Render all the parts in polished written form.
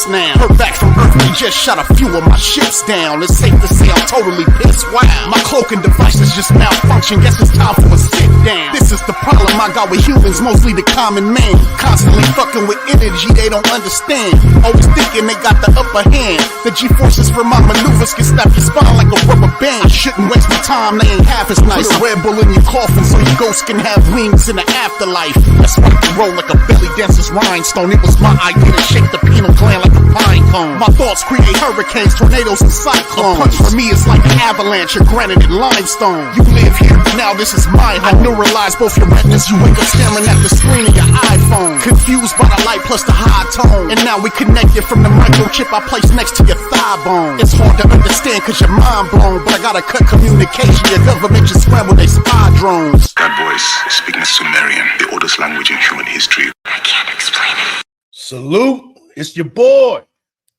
pissed now. Heard back from Earth, they just shot a few of my ships down. It's safe to say I'm totally pissed. Wow, my cloaking devices just malfunction. Guess it's time for a sit down. This is the problem I got with humans, mostly the common man. Constantly fucking with energy they don't understand. Always thinking they got the upper hand. The G-forces from my maneuvers can snap your spine like a rubber band. I shouldn't waste my time, they ain't half as nice. Put a Red Bull in your coffin so your ghost can have wings in the afterlife. That's why you roll like a belly dancer's rhinestone. It was my idea to shake the pineal gland like a pine cone. My thoughts create hurricanes, tornadoes, and cyclones. A punch for me is like an avalanche of granite and limestone. You live here, now this is my home. I neuralize both your retinas, you wake up staring at the screen of your iPhone. Confused by the light plus the high tone. And now we connected from the microchip I placed next to your thigh bone. It's hard to understand cause you're mind blown, but I gotta cut communication. Your government just scramble they spy drones. That voice speaking Sumerian, the oldest language in human history. I can't explain it. Salute, it's your boy,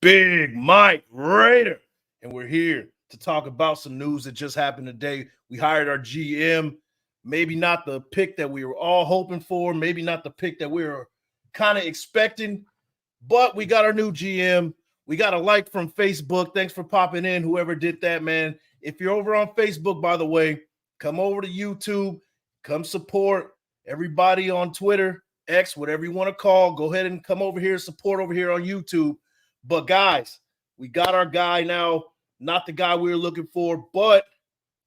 Big Mike Raider. And we're here to talk about some news that just happened today. We hired our GM. Maybe not the pick that we were all hoping for. Maybe not the pick that we were kind of expecting. But we got our new GM. We got a like from Facebook. Thanks for popping in, whoever did that, man. If you're over on Facebook, by the way, come over to YouTube. Come support everybody on Twitter, X, whatever you want to call. Go ahead and come over here, support over here on YouTube. But, guys, we got our guy now. Not the guy we were looking for, but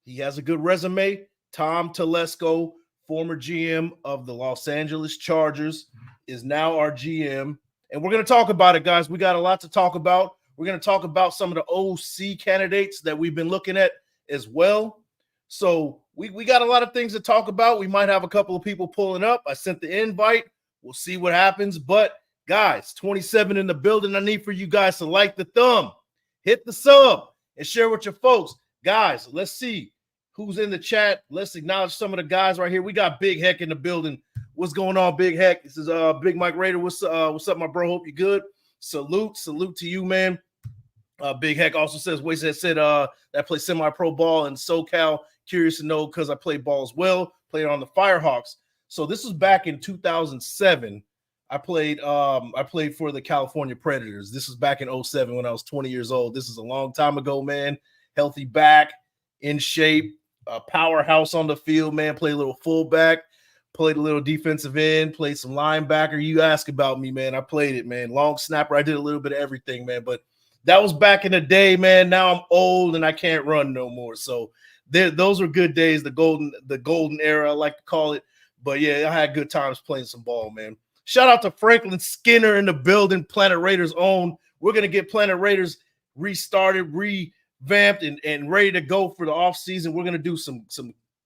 he has a good resume. Tom Telesco, former GM of the Los Angeles Chargers, is now our GM. And we're going to talk about it, guys. We got a lot to talk about. We're going to talk about some of the OC candidates that we've been looking at as well. So we got a lot of things to talk about. We might have a couple of people pulling up. I sent the invite. We'll see what happens. But, guys, 27 in the building. I need for you guys to like the thumb, hit the sub, and share with your folks. Guys, let's see who's in the chat. Let's acknowledge some of the guys right here. We got Big Heck in the building. What's going on, Big Heck? This is Big Mike Raider. What's up, my bro? Hope you're good. Salute to you, man. Big Heck also says, that I play semi-pro ball in SoCal. Curious to know because I play ball as well. Played on the Firehawks. So this was back in 2007. I played for the California Predators. This was back in 2007 when I was 20 years old. This is a long time ago, man. Healthy back, in shape, a powerhouse on the field, man. Played a little fullback, played a little defensive end, played some linebacker. You ask about me, man. I played it, man. Long snapper. I did a little bit of everything, man. But that was back in the day, man. Now I'm old and I can't run no more. So those were good days, the golden era, I like to call it. But yeah, I had good times playing some ball, man. Shout out to Franklin Skinner in the building, Planet Raiders own. We're going to get Planet Raiders restarted, revamped, and ready to go for the offseason. We're going to do some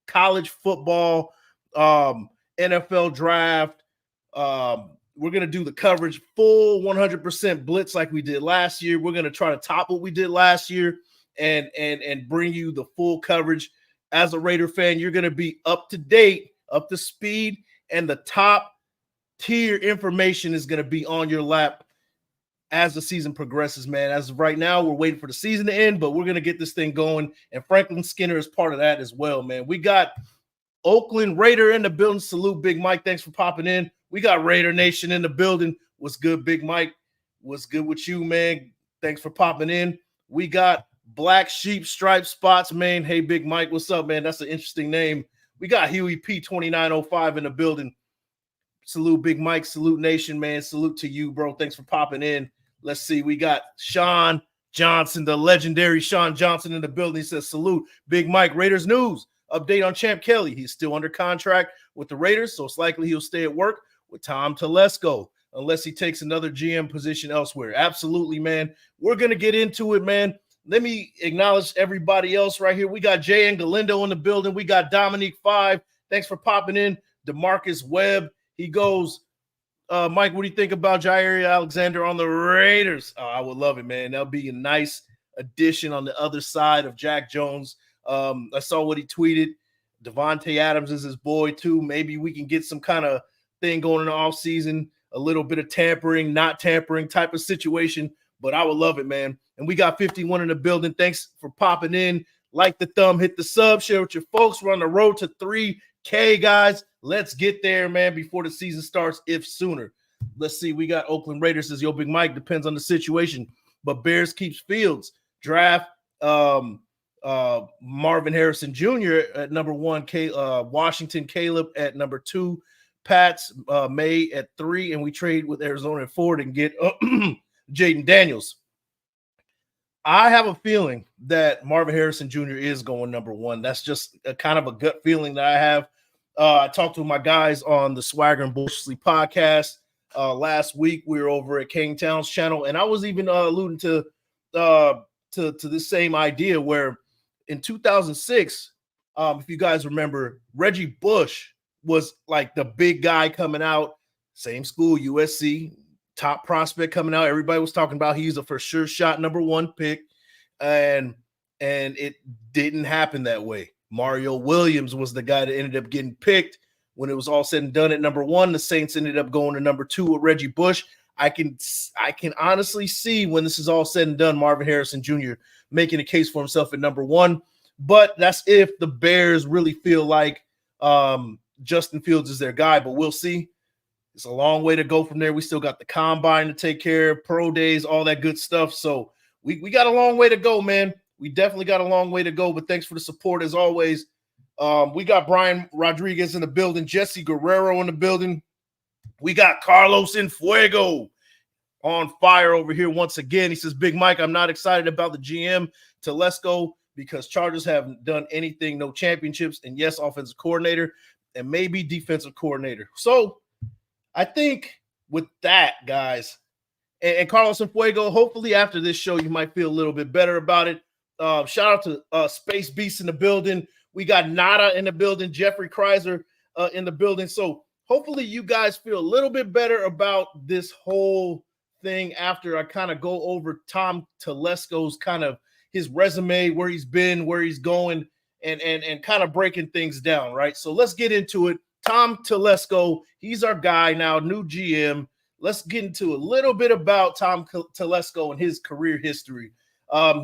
college football, NFL draft. We're going to do the coverage full 100% blitz like we did last year. We're going to try to top what we did last year and bring you the full coverage. As a Raider fan, you're going to be up to date, up to speed, and the top tier information is going to be on your lap as the season progresses, man. As of right now, we're waiting for the season to end, but we're going to get this thing going, and Franklin Skinner is part of that as well, man. We got Oakland Raider in the building. Salute, Big Mike. Thanks for popping in. We got Raider Nation in the building. What's good, Big Mike? What's good with you, man? Thanks for popping in. We got Black Sheep Striped Spots, man. Hey, Big Mike, what's up, man? That's an interesting name. We got Huey P2905 in the building. Salute, Big Mike. Salute, Nation, man. Salute to you, bro. Thanks for popping in. Let's see. We got Sean Johnson, the legendary Sean Johnson in the building. He says, salute, Big Mike. Raiders news. Update on Champ Kelly. He's still under contract with the Raiders, so it's likely he'll stay at work with Tom Telesco unless he takes another GM position elsewhere. Absolutely, man. We're going to get into it, man. Let me acknowledge everybody else right here. We got Jay and Galindo in the building. We got Dominique 5. Thanks for popping in. DeMarcus Webb. He goes, Mike, what do you think about Jair Alexander on the Raiders? Oh, I would love it, man. That'll be a nice addition on the other side of Jack Jones. I saw what he tweeted. Devontae Adams is his boy, too. Maybe we can get some kind of thing going in the offseason, a little bit of tampering, not tampering type of situation. But I would love it, man. And we got 51 in the building. Thanks for popping in. Like the thumb, hit the sub, share with your folks. We're on the road to 3K, guys. Let's get there, man, before the season starts, if sooner. let's see. We got Oakland Raiders says, yo, Big Mike, depends on the situation. But Bears keeps Fields. Draft Marvin Harrison Jr. at number 1, Washington Caleb at number 2, Pats May at 3, and we trade with Arizona at 4 and get Jaden Daniels. I have a feeling that Marvin Harrison Jr. is going number 1. That's just a kind of a gut feeling that I have. I talked to my guys on the Swagger and Bullshitly podcast last week. We were over at King Town's channel, and I was even alluding to this same idea where in 2006, if you guys remember, Reggie Bush was like the big guy coming out, same school, USC, top prospect coming out. Everybody was talking about he's a for sure shot number 1 pick, and it didn't happen that way. Mario Williams was the guy that ended up getting picked. When it was all said and done at number 1, the Saints ended up going to number 2 with Reggie Bush. I can honestly see when this is all said and done, Marvin Harrison Jr. making a case for himself at number 1. But that's if the Bears really feel like Justin Fields is their guy. But we'll see. It's a long way to go from there. We still got the combine to take care of, pro days, all that good stuff. So we got a long way to go, man. We definitely got a long way to go. But thanks for the support as always. We got Brian Rodriguez in the building, Jesse Guerrero in the building. We got Carlos Infuego on fire over here once again. He says, Big Mike, I'm not excited about the GM Telesco because Chargers haven't done anything, no championships, and yes, offensive coordinator and maybe defensive coordinator. So I think with that, guys, and Carlos Infuego, hopefully after this show, you might feel a little bit better about it. Shout out to Space Beast in the building. We got Nada in the building, Jeffrey Kreiser in the building. So hopefully you guys feel a little bit better about this whole thing after I kind of go over Tom Telesco's kind of his resume, where he's been, where he's going, and kind of breaking things down, right? So let's get into it. Tom Telesco, he's our guy now, new GM. Let's get into a little bit about Tom Telesco and his career history.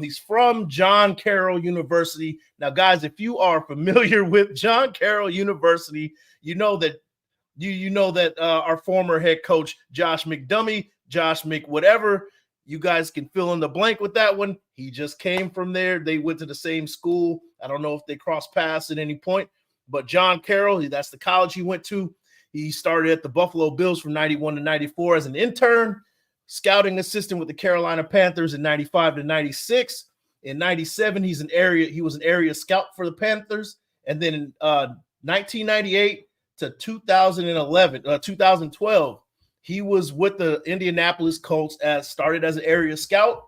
He's from John Carroll University. Now, guys, if you are familiar with John Carroll University, you know that our former head coach Josh McDummy, Josh McWhatever, you guys can fill in the blank with that one. He just came from there. They went to the same school. I don't know if they crossed paths at any point, but John Carroll, that's the college he went to. He started at the Buffalo Bills from 91 to 94 as an intern, scouting assistant with the Carolina Panthers in 95 to 96. In 97, he was an area scout for the Panthers. And then in 1998 to 2012, he was with the Indianapolis Colts, started as an area scout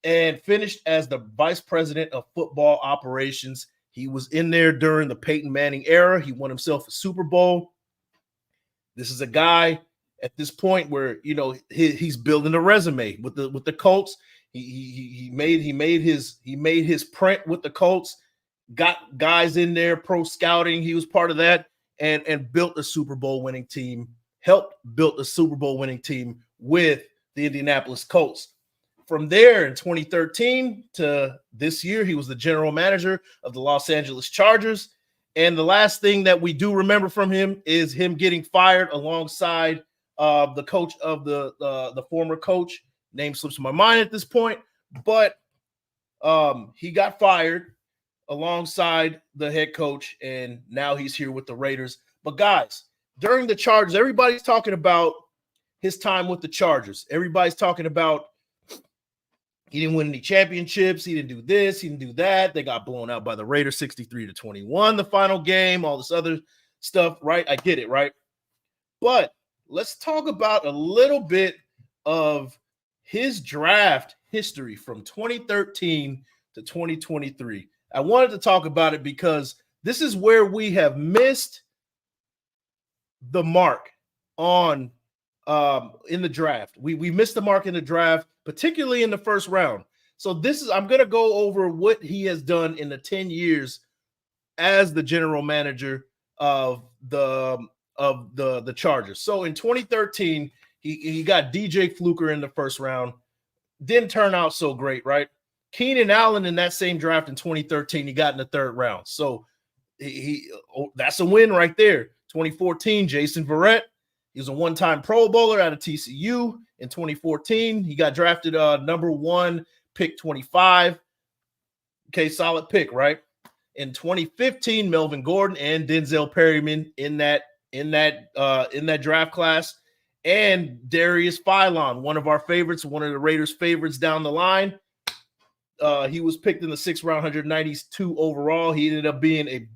and finished as the vice president of football operations. He was in there during the Peyton Manning era. He won himself a Super Bowl. This is a guy at this point where, you know, he's building a resume with the Colts. He made his print with the Colts, got guys in there, pro scouting. He was part of that and built a Super Bowl winning team, helped build a Super Bowl winning team with the Indianapolis Colts. From there in 2013 to this year, he was the general manager of the Los Angeles Chargers. And the last thing that we do remember from him is him getting fired alongside the coach of the former coach. Name slips my mind at this point, but he got fired alongside the head coach, and now he's here with the Raiders. But guys, during the Chargers, everybody's talking about his time with the Chargers. Everybody's talking about he didn't win any championships. He didn't do this. He didn't do that. They got blown out by the Raiders 63-21, the final game, all this other stuff, right? I get it, right? But let's talk about a little bit of his draft history from 2013 to 2023. I wanted to talk about it because this is where we have missed the mark on in the draft. We missed the mark in the draft, particularly in the first round. So I'm going to go over what he has done in the 10 years as the general manager of the Chargers. So in 2013, he got DJ Fluker in the first round. Didn't turn out so great, right? Keenan Allen in that same draft in 2013, he got in the third round. So that's a win right there. 2014, Jason Verrett He was a one-time Pro Bowler out of TCU in 2014. He got drafted number 1, pick 25. Okay, solid pick, right? In 2015, Melvin Gordon and Denzel Perryman in that draft class, and Darius Philon, one of our favorites, one of the Raiders' favorites down the line. He was picked in the 6th round, 192 overall. He ended up being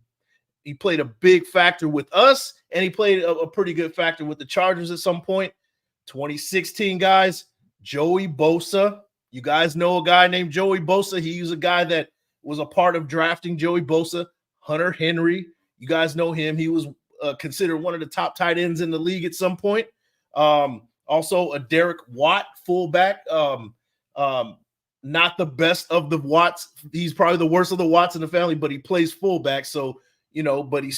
he played a big factor with us, and he played a pretty good factor with the Chargers at some point. 2016, guys, Joey Bosa. You guys know a guy named Joey Bosa. He was a guy that was a part of drafting Joey Bosa. Hunter Henry, you guys know him. He was considered one of the top tight ends in the league at some point. Also a Derek Watt fullback. Not the best of the Watts. He's probably the worst of the Watts in the family, but he plays fullback. So, but he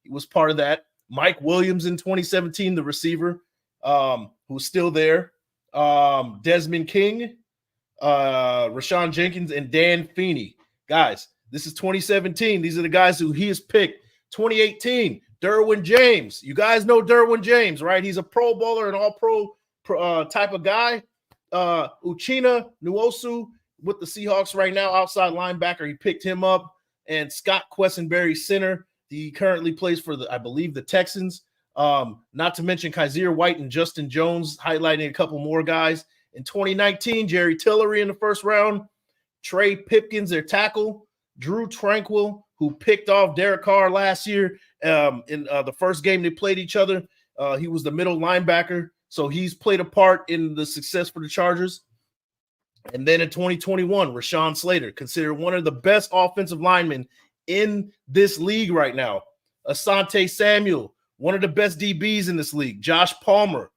was part of that. Mike Williams in 2017, the receiver, who's still there. Desmond King, Rashawn Jenkins, and Dan Feeney. Guys, this is 2017. These are the guys who he has picked. 2018, Derwin James. You guys know Derwin James, right? He's a Pro Bowler, an all-pro type of guy. Uchenna Nwosu with the Seahawks right now, outside linebacker. He picked him up. And Scott Quessenberry, center. He currently plays for I believe the Texans. Not to mention Kaiser White and Justin Jones, highlighting a couple more guys. In 2019, Jerry Tillery in the 1st round. Trey Pipkins, their tackle. Drew Tranquil, who picked off Derek Carr last year in the first game they played each other. He was the middle linebacker. So he's played a part in the success for the Chargers. And then in 2021, Rashawn Slater, considered one of the best offensive linemen in this league right now. Asante Samuel, one of the best DBs in this league. Josh Palmer,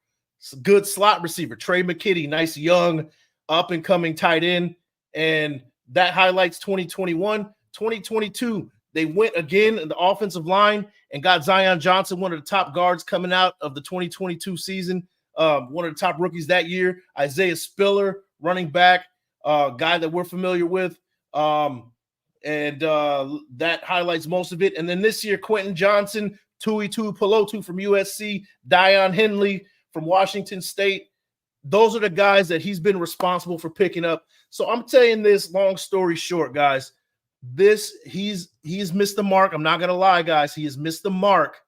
good slot receiver. Trey McKitty, nice young up-and-coming tight end. And that highlights 2021. 2022, they went again in the offensive line and got Zion Johnson, one of the top guards coming out of the 2022 season. One of the top rookies that year. Isaiah Spiller, running back, guy that we're familiar with. And that highlights most of it. And then this year, Quentin Johnson, Tui Tuipulotu from USC, Dion Henley from Washington State. Those are the guys that he's been responsible for picking up. So I'm telling this, long story short, guys, he's missed the mark. I'm not going to lie, guys. He has missed the mark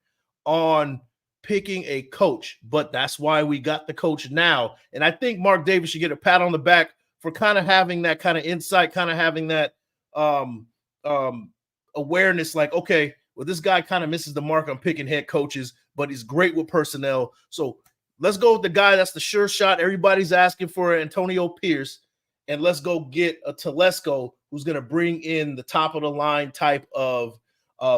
on picking a coach, but that's why we got the coach now. And I think Mark Davis should get a pat on the back for kind of having that kind of insight, kind of having that awareness, like, okay, well, this guy kind of misses the mark on picking head coaches, but he's great with personnel. So let's go with the guy that's the sure shot. Everybody's asking for Antonio Pierce, and let's go get a Telesco who's going to bring in the top of the line type of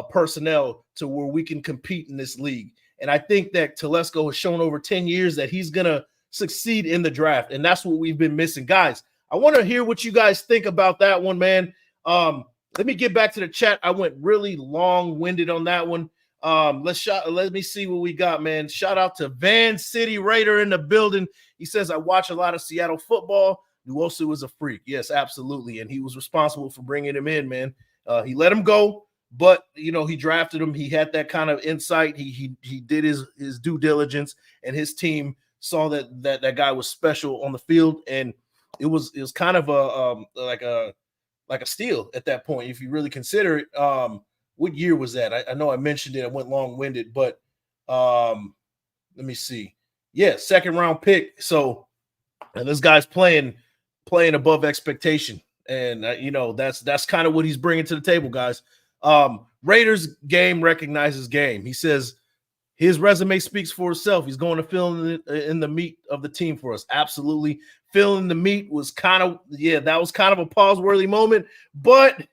personnel to where we can compete in this league. And I think that Telesco has shown over 10 years that he's going to succeed in the draft. And that's what we've been missing. Guys, I want to hear what you guys think about that one, man. Let me get back to the chat. I went really long-winded on that one. Let me see what we got, man. Shout out to Van City Raider in the building. He says, I watch a lot of Seattle football. Nwosu is a freak. Yes, absolutely. And he was responsible for bringing him in, man. He let him go. But, he drafted him. He had that kind of insight. He did his due diligence, and his team saw that guy was special on the field. And it was kind of like a steal at that point, if you really consider it. What year was that? I know I mentioned it. I went long-winded, but let me see. Yeah, 2nd round pick. So, and this guy's playing above expectation. And, that's kind of what he's bringing to the table, guys. Raiders game recognizes game. He says his resume speaks for itself. He's going to fill in the meat of the team for us. Absolutely. Filling the meat was that was kind of a pause-worthy moment, but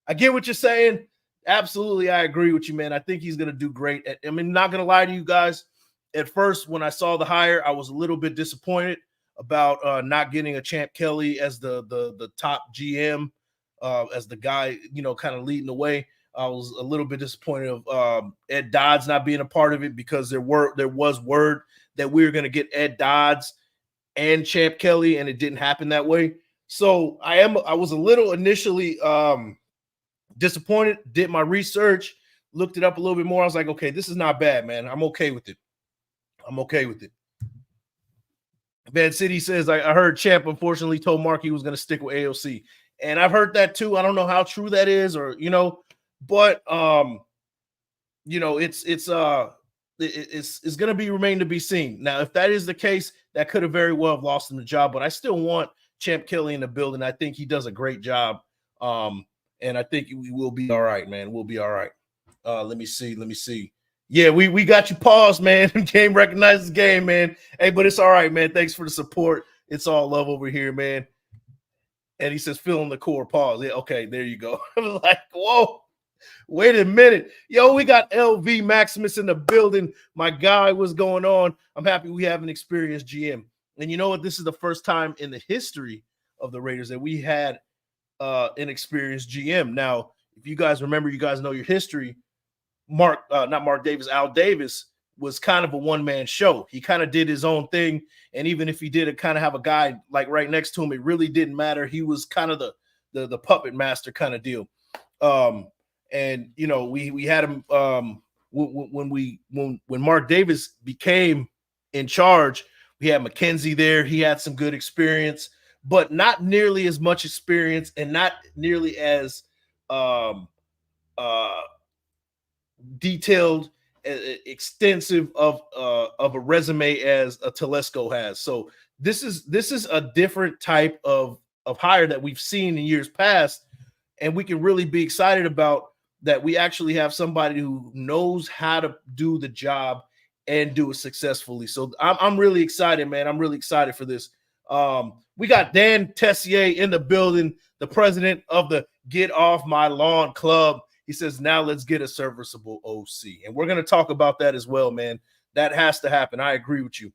I get what you're saying. Absolutely. I agree with you, man. I think he's going to do great. I mean, not going to lie to you guys. At first, when I saw the hire, I was a little bit disappointed about not getting a Champ Kelly as the top GM, as the guy, kind of leading the way. I was a little bit disappointed of Ed Dodds not being a part of it, because there was word that we were going to get Ed Dodds and Champ Kelly, and it didn't happen that way. So I was a little initially disappointed. Did my research, looked it up a little bit more. I was like, okay, this is not bad, man. I'm okay with it. I'm okay with it. Van City says, I heard Champ unfortunately told Mark he was going to stick with AOC. And I've heard that too. I don't know how true that is, or, but, it's going to remain to be seen. Now, if that is the case, that could have very well have lost him the job, but I still want Champ Kelly in the building. I think he does a great job. And I think we will be all right, man. We'll be all right. Let me see. Yeah, we got you paused, man. Game recognizes game, man. Hey, but it's all right, man. Thanks for the support. It's all love over here, man. And he says, feeling the core pause. Yeah, okay, there you go. I was like, whoa, wait a minute. Yo, we got LV Maximus in the building. My guy, what's going on? I'm happy we have an experienced GM. And you know what? This is the first time in the history of the Raiders that we had an experienced GM. Now, if you guys remember, you guys know your history. Al Davis was kind of a one-man show. He kind of did his own thing, and even if he did kind of have a guy like right next to him, it really didn't matter. He was kind of the puppet master kind of deal. And we had him when Mark Davis became in charge. We had McKenzie there. He had some good experience, but not nearly as much experience and not nearly as detailed, extensive of a resume as a Telesco has. So this is a different type of hire that we've seen in years past, and we can really be excited about that. We actually have somebody who knows how to do the job and do it successfully. So I'm really excited, man. I'm really excited for this. We got Dan Tessier in the building, the president of the Get Off My Lawn Club. He says, now let's get a serviceable OC. And we're going to talk about that as well, man. That has to happen. I agree with you.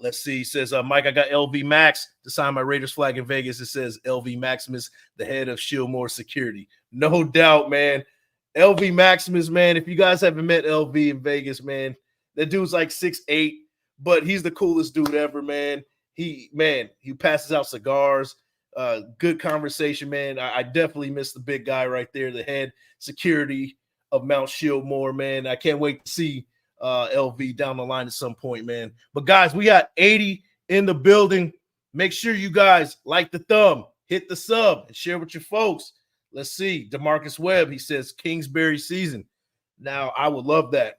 Let's see. He says, Mike, I got LV Max to sign my Raiders flag in Vegas. It says LV Maximus, the head of Shieldmore Security. No doubt, man. LV Maximus, man. If you guys haven't met LV in Vegas, man, that dude's like 6'8", but he's the coolest dude ever, man. He passes out cigars. Good conversation, man. I definitely miss the big guy right there, the head security of Mount Shieldmore, man. I can't wait to see LV down the line at some point, man. But guys, we got 80 in the building. Make sure you guys like the thumb, hit the sub, and share with your folks. Let's see. DeMarcus Webb, he says Kingsbury season. Now, I would love that.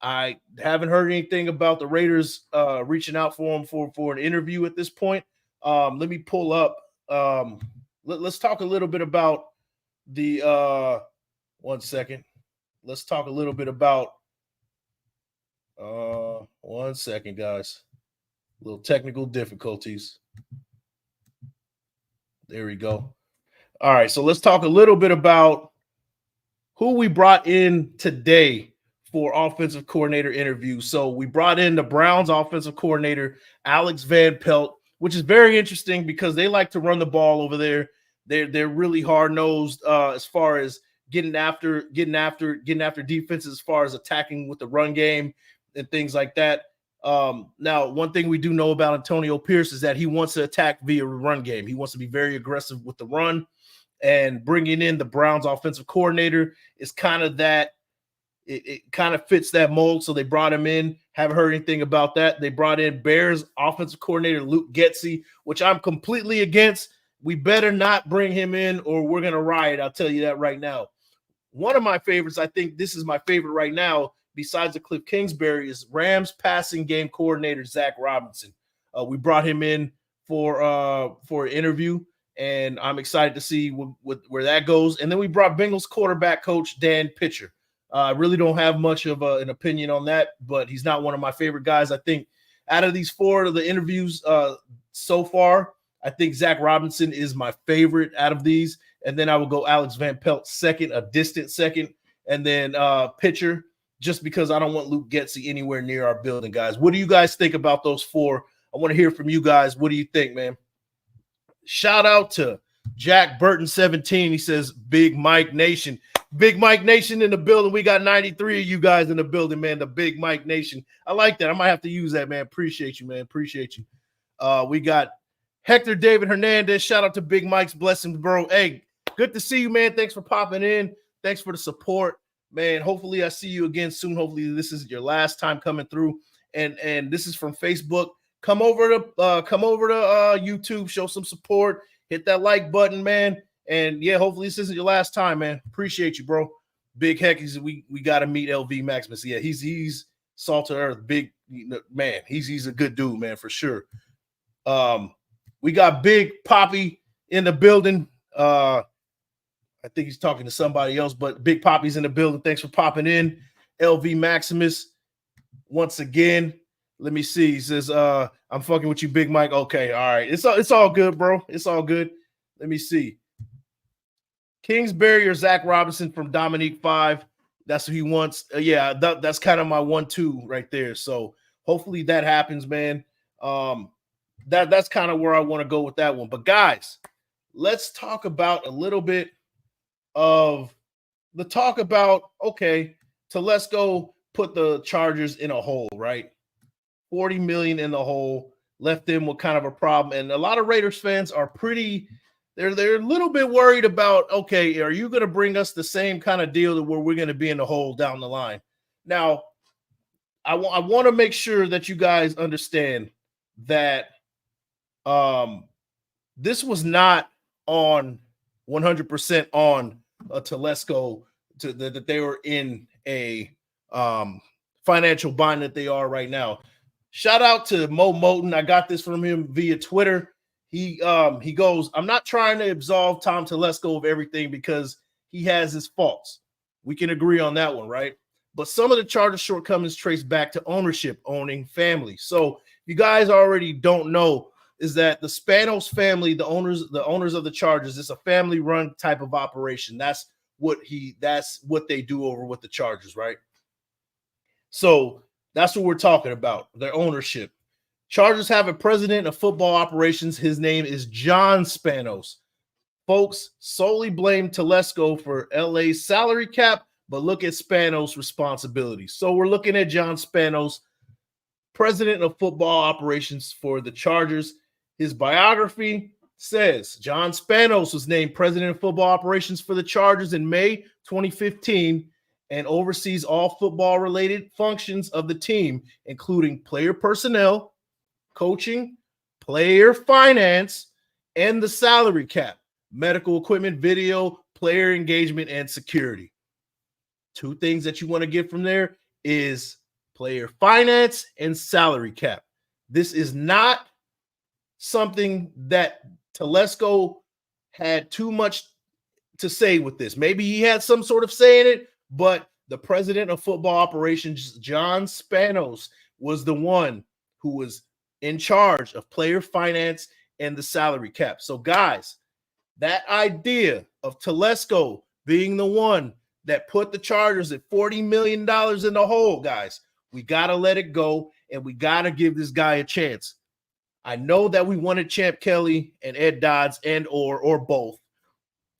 I haven't heard anything about the Raiders reaching out for him for an interview at this point. Let me pull up. Let's talk a little bit about the 1 second. Let's talk a little bit about 1 second, guys. Little technical difficulties. There we go. All right, so let's talk a little bit about who we brought in today for offensive coordinator interview. So we brought in the Browns offensive coordinator, Alex Van Pelt, which is very interesting because they like to run the ball over there. They're really hard-nosed as far as getting after defenses, as far as attacking with the run game and things like that. Now, one thing we do know about Antonio Pierce is that he wants to attack via run game. He wants to be very aggressive with the run, and bringing in the Browns offensive coordinator is kind of that. It kind of fits that mold, so they brought him in. Haven't heard anything about that. They brought in Bears offensive coordinator Luke Getsy, which I'm completely against. We better not bring him in or we're going to riot. I'll tell you that right now. One of my favorites, I think this is my favorite right now, besides the Cliff Kingsbury, is Rams passing game coordinator Zach Robinson. We brought him in for an interview, and I'm excited to see where that goes. And then we brought Bengals quarterback coach Dan Pitcher. I really don't have much of an opinion on that, but he's not one of my favorite guys. I think out of these four of the interviews so far, I think Zach Robinson is my favorite out of these. And then I will go Alex Van Pelt second, a distant second, and then Pitcher, just because I don't want Luke Getsy anywhere near our building, guys. What do you guys think about those four? I want to hear from you guys. What do you think, man? Shout out to Jack Burton 17. He says, Big Mike Nation. Big Mike Nation in the building. We got 93 of you guys in the building, man. The Big Mike Nation. I like that. I might have to use that, man. Appreciate you, man. Appreciate you. We got Hector David Hernandez. Shout out to Big Mike's blessings, bro. Hey, good to see you, man. Thanks for popping in. Thanks for the support. man, hopefully I see you again soon. Hopefully this is your last time coming through. And this is from Facebook. Come over to YouTube, show some support, hit that like button, man. And yeah, hopefully this isn't your last time, man. Appreciate you, bro. Big heck, we got to meet LV Maximus. Yeah, he's salt of earth, big man. He's a good dude, man, for sure. We got Big Poppy in the building. I think he's talking to somebody else, but Big Poppy's in the building. Thanks for popping in, LV Maximus. Once again, let me see. He says, I'm fucking with you, Big Mike. Okay, all right. It's all good, bro. It's all good. Let me see. Kingsbury or Zach Robinson from Dominique 5. That's what he wants. Yeah, that's kind of my 1-2 right there. So hopefully that happens, man. That's kind of where I want to go with that one. But guys, let's talk about a little bit of the talk about, okay, Telesco put the Chargers in a hole, right? $40 million in the hole, left them with kind of a problem. And a lot of Raiders fans are they're a little bit worried about, okay, are you going to bring us the same kind of deal where we're going to be in the hole down the line? Now, I want to make sure that you guys understand that this was not on 100% on Telesco that they were in a financial bind that they are right now. Shout out to Mo Moten. I got this from him via Twitter. He goes, I'm not trying to absolve Tom Telesco of everything because he has his faults. We can agree on that one, right? But some of the Chargers shortcomings trace back to ownership, owning family. So you guys already don't know is that the Spanos family, the owners of the Chargers, it's a family-run type of operation. That's what they do over with the Chargers, right? So that's what we're talking about, their ownership. Chargers have a president of football operations. His name is John Spanos. Folks solely blame Telesco for LA's salary cap, but look at Spanos' responsibilities. So we're looking at John Spanos, president of football operations for the Chargers. His biography says John Spanos was named president of football operations for the Chargers in May 2015 and oversees all football-related functions of the team, including player personnel, coaching, player finance, and the salary cap, medical equipment, video, player engagement, and security. Two things that you want to get from there is player finance and salary cap. This is not something that Telesco had too much to say with this. Maybe he had some sort of say in it, but the president of football operations, John Spanos, was the one who was in charge of player finance and the salary cap. So guys, that idea of Telesco being the one that put the Chargers at $40 million in the hole, guys, we got to let it go, and we got to give this guy a chance. I know that we wanted Champ Kelly and Ed Dodds and or both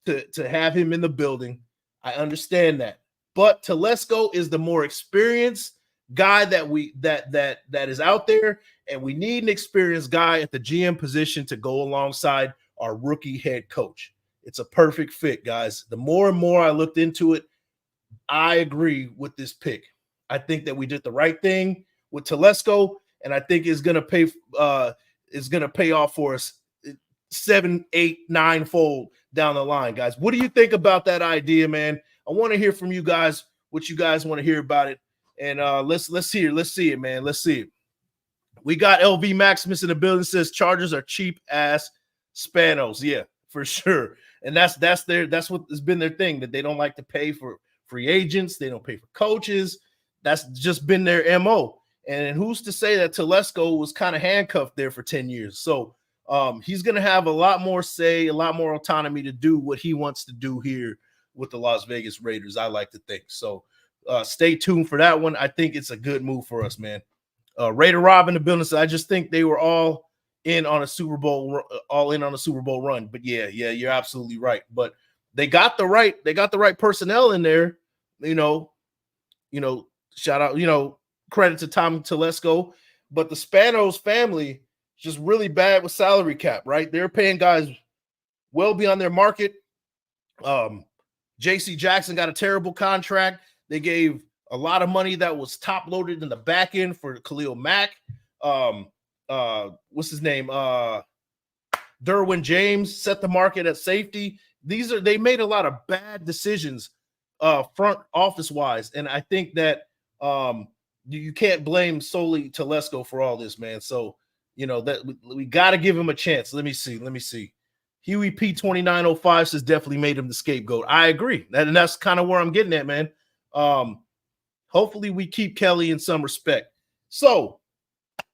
to have him in the building. I understand that. But Telesco is the more experienced guy that is out there, and we need an experienced guy at the GM position to go alongside our rookie head coach. It's a perfect fit, guys. The more and more I looked into it, I agree with this pick. I think that we did the right thing with Telesco, and I think it's going to pay off for us 7, 8, 9-fold down the line, guys. What do you think about that idea, man? I want to hear from you guys what you guys want to hear about it. And let's see it, man. Let's see it. We got LV Maximus in the building. Says Chargers are cheap ass Spanos. Yeah, for sure. And that's what has been their thing, that they don't like to pay for free agents. They don't pay for coaches. That's just been their MO. And who's to say that Telesco was kind of handcuffed there for 10 years? So he's going to have a lot more say, a lot more autonomy to do what he wants to do here with the Las Vegas Raiders, I like to think. So stay tuned for that one. I think it's a good move for us, man. Raider Rob in the building. So I just think they were all in on a Super Bowl run. But yeah, you're absolutely right. But they got the right personnel in there. Shout out, credit to Tom Telesco. But the Spanos family is just really bad with salary cap, right? They're paying guys well beyond their market. JC Jackson got a terrible contract. They gave a lot of money that was top loaded in the back end for Khalil Mack. What's his name? Derwin James set the market at safety. They made a lot of bad decisions front office wise. And I think that you can't blame solely Telesco for all this, man. So, that we got to give him a chance. Let me see. Huey P2905 says definitely made him the scapegoat. I agree. And that's kind of where I'm getting at, man. Hopefully we keep Kelly in some respect. So,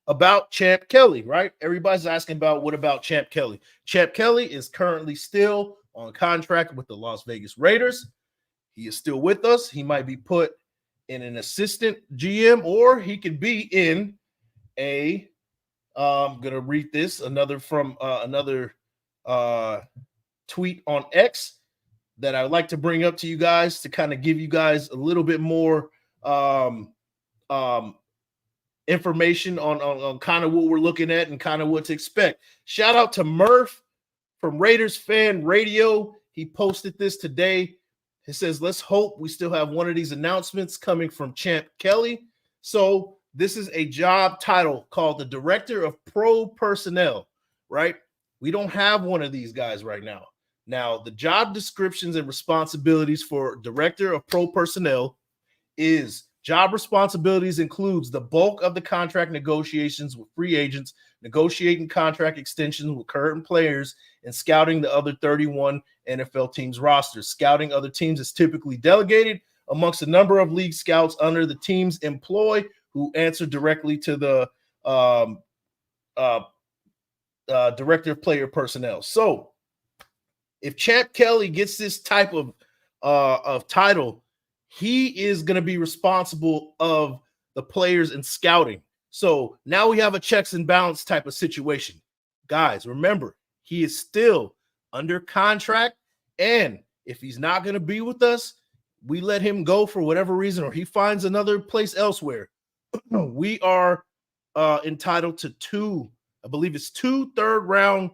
about Champ Kelly, right? Everybody's asking about what about Champ Kelly? Champ Kelly is currently still on contract with the Las Vegas Raiders. He is still with us. He might be put in an assistant GM, or he could be in a I'm gonna read this another tweet on X that I would like to bring up to you guys to kind of give you guys a little bit more information on kind of what we're looking at and kind of what to expect. Shout out to Murph from Raiders Fan Radio. He posted this today. It says, let's hope we still have one of these announcements coming from Champ Kelly. So this is a job title called the Director of Pro Personnel, right? We don't have one of these guys right now. Now, the job descriptions and responsibilities for Director of Pro Personnel is job responsibilities includes the bulk of the contract negotiations with free agents, negotiating contract extensions with current players, and scouting the other 31 NFL teams' rosters. Scouting other teams is typically delegated amongst a number of league scouts under the team's employ who answer directly to the Director of Player Personnel. So if Champ Kelly gets this type of title, he is going to be responsible of the players and scouting. So now we have a checks and balance type of situation. Guys, remember, he is still under contract. And if he's not going to be with us, we let him go for whatever reason, or he finds another place elsewhere. We are entitled to two third round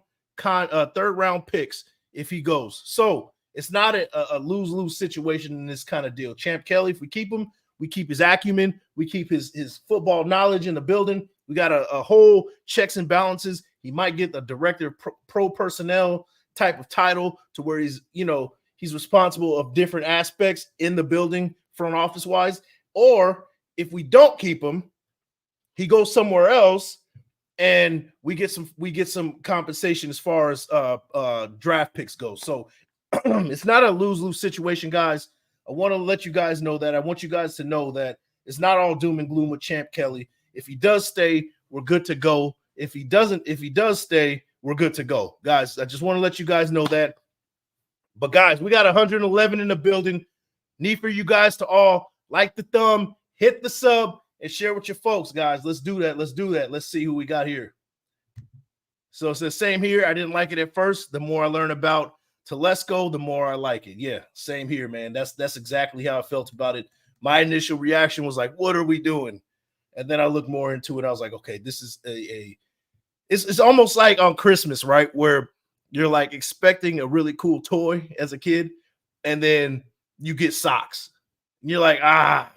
picks if he goes. So it's not a lose-lose situation in this kind of deal. Champ Kelly, if we keep him, we keep his acumen, we keep his football knowledge in the building. We got a whole checks and balances. He might get the Director of Pro Personnel type of title to where he's responsible of different aspects in the building, front office wise. Or if we don't keep him, he goes somewhere else and we get some compensation as far as draft picks go. So it's not a lose-lose situation, guys. I want to let you guys know that. I want you guys to know that it's not all doom and gloom with Champ Kelly. If he does stay, we're good to go. If he does stay, we're good to go. Guys, I just want to let you guys know that. But guys, we got 111 in the building. Need for you guys to all like the thumb, hit the sub, and share with your folks, guys. Let's do that. Let's see who we got here. So it's the same here. I didn't like it at first. The more I learn about Telesco, the more I like it. Yeah, same here, man. That's exactly how I felt about it. My initial reaction was like, what are we doing? And then I looked more into it. I was like, okay, this is it's almost like on Christmas, right? Where you're like expecting a really cool toy as a kid, and then you get socks. And you're like,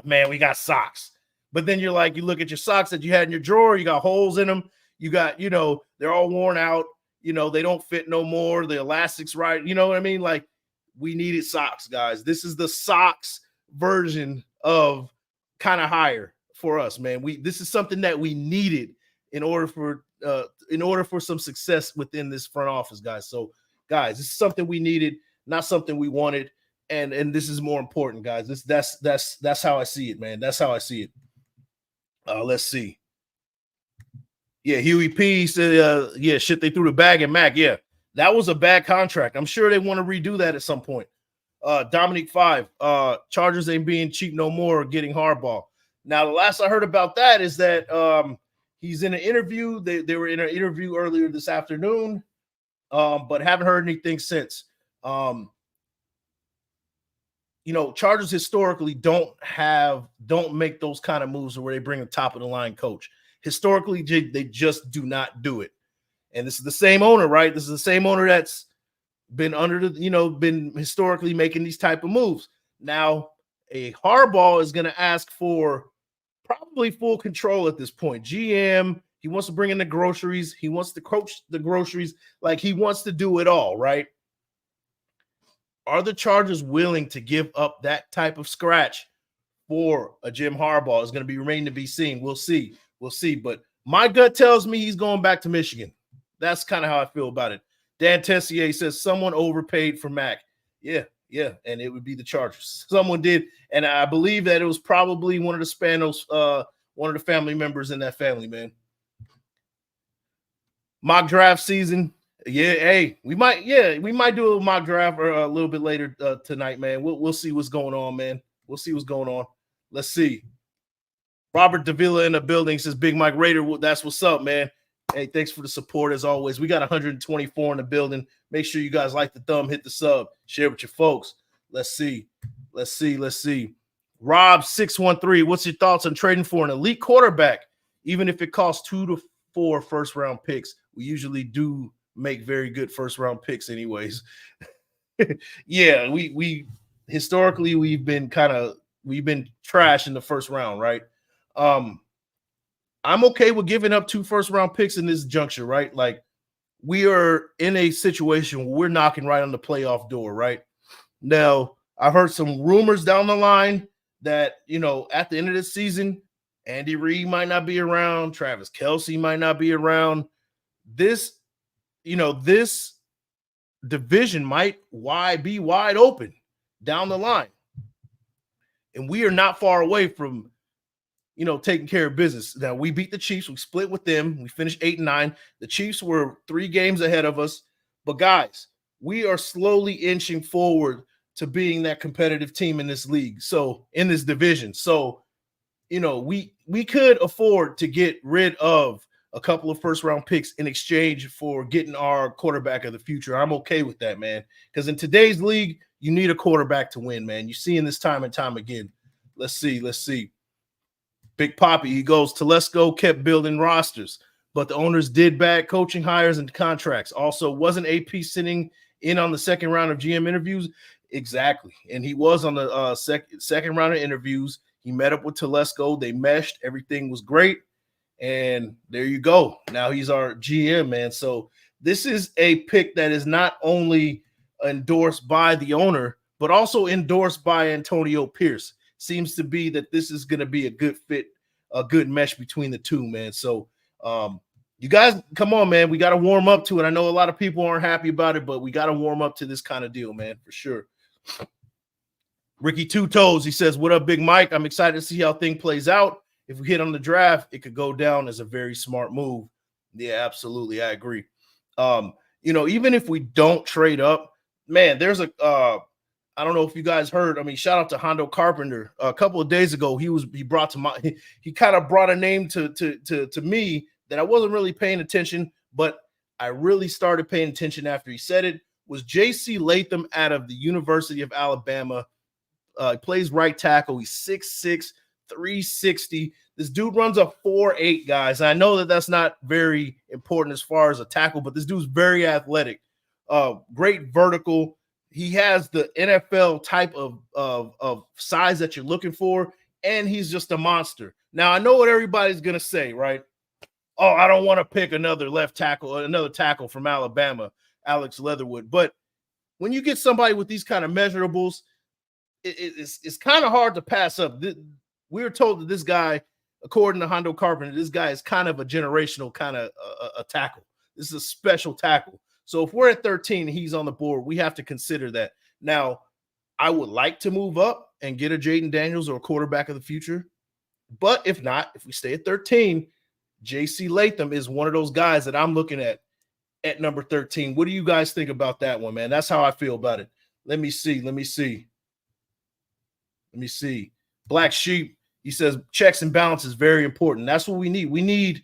man, we got socks. But then you're like, you look at your socks that you had in your drawer, you got holes in them. You got, they're all worn out. They don't fit no more. The elastics, right? You know what I mean? Like, we needed socks, guys. This is the socks version of kind of higher for us, man. This is something that we needed in order for some success within this front office, guys. So, guys, this is something we needed, not something we wanted, and this is more important, guys. That's how I see it, man. That's how I see it. Let's see. Yeah, Huey P said, shit, they threw the bag at Mac. Yeah, that was a bad contract. I'm sure they want to redo that at some point. Dominic 5, Chargers ain't being cheap no more, getting Harbaugh. Now, the last I heard about that is that he's in an interview. They were in an interview earlier this afternoon, but haven't heard anything since. Chargers historically don't make those kind of moves where they bring a top of the line coach. Historically, they just do not do it. And this is the same owner, right? This is the same owner that's been been historically making these type of moves. Now, a Harbaugh is going to ask for probably full control at this point. GM, he wants to bring in the groceries. He wants to coach the groceries. Like, he wants to do it all, right? Are the Chargers willing to give up that type of scratch for a Jim Harbaugh? Is going to be remain to be seen. We'll see. We'll see. But my gut tells me he's going back to Michigan. That's kind of how I feel about it. Dan Tessier says someone overpaid for Mac. Yeah, and it would be the Chargers. Someone did, and I believe that it was probably one of the Spanos, one of the family members in that family, man. Mock draft season. Yeah, hey, we might do a mock draft a little bit later tonight, man. We'll see what's going on, man. We'll see what's going on. Let's see. Robert Davila in the building says, Big Mike Raider, that's what's up, man. Hey, thanks for the support as always. We got 124 in the building. Make sure you guys like the thumb, hit the sub, share with your folks. Let's see. Rob 613, what's your thoughts on trading for an elite quarterback? Even if it costs 2 to 4 first-round picks, we usually do make very good first-round picks anyways. Yeah, we historically we've been trash in the first round, right? I'm okay with giving up 2 first-round picks in this juncture, right? Like, we are in a situation where we're knocking right on the playoff door, right? Now, I've heard some rumors down the line that, at the end of the season, Andy Reid might not be around, Travis Kelce might not be around. This division might be wide open down the line. And we are not far away from taking care of business. Now, we beat the Chiefs. We split with them. We finished 8-9. The Chiefs were 3 games ahead of us. But, guys, we are slowly inching forward to being that competitive team in this league. So, in this division. So, we could afford to get rid of a couple of first-round picks in exchange for getting our quarterback of the future. I'm okay with that, man. Because in today's league, you need a quarterback to win, man. You're seeing this time and time again. Let's see. Big Poppy, he goes, Telesco kept building rosters, but the owners did bad coaching hires and contracts. Also, wasn't AP sitting in on the second round of GM interviews? Exactly. And he was on the second round of interviews. He met up with Telesco. They meshed. Everything was great. And there you go. Now he's our GM, man. So this is a pick that is not only endorsed by the owner, but also endorsed by Antonio Pierce. Seems to be that this is going to be a good fit, a good mesh between the two, man. So you guys, come on, man. We got to warm up to it. I know a lot of people aren't happy about it, but we got to warm up to this kind of deal, man, for sure. Ricky Two Toes, he says, what up, Big Mike? I'm excited to see how things plays out. If we hit on the draft, it could go down as a very smart move. Yeah, absolutely. I agree. Even if we don't trade up, man, there's I don't know if you guys heard. I mean, shout out to Hondo Carpenter. A couple of days ago, he kind of brought a name to me that I wasn't really paying attention, but I really started paying attention after he said it. Was J.C. Latham out of the University of Alabama? He plays right tackle. He's 6'6", 360. This dude runs a 4.8, guys. I know that that's not very important as far as a tackle, but this dude's very athletic. Great vertical. He has the NFL type of size that you're looking for, and he's just a monster. Now, I know what everybody's going to say, right? Oh, I don't want to pick another tackle from Alabama, Alex Leatherwood. But when you get somebody with these kind of measurables, it's kind of hard to pass up. We were told that this guy, according to Hondo Carpenter, this guy is kind of a generational kind of a tackle. This is a special tackle. So if we're at 13 and he's on the board, we have to consider that. Now, I would like to move up and get a Jaden Daniels or a quarterback of the future. But if not, if we stay at 13, J.C. Latham is one of those guys that I'm looking at number 13. What do you guys think about that one, man? That's how I feel about it. Let me see. Black Sheep, he says checks and balance is very important. That's what we need. We need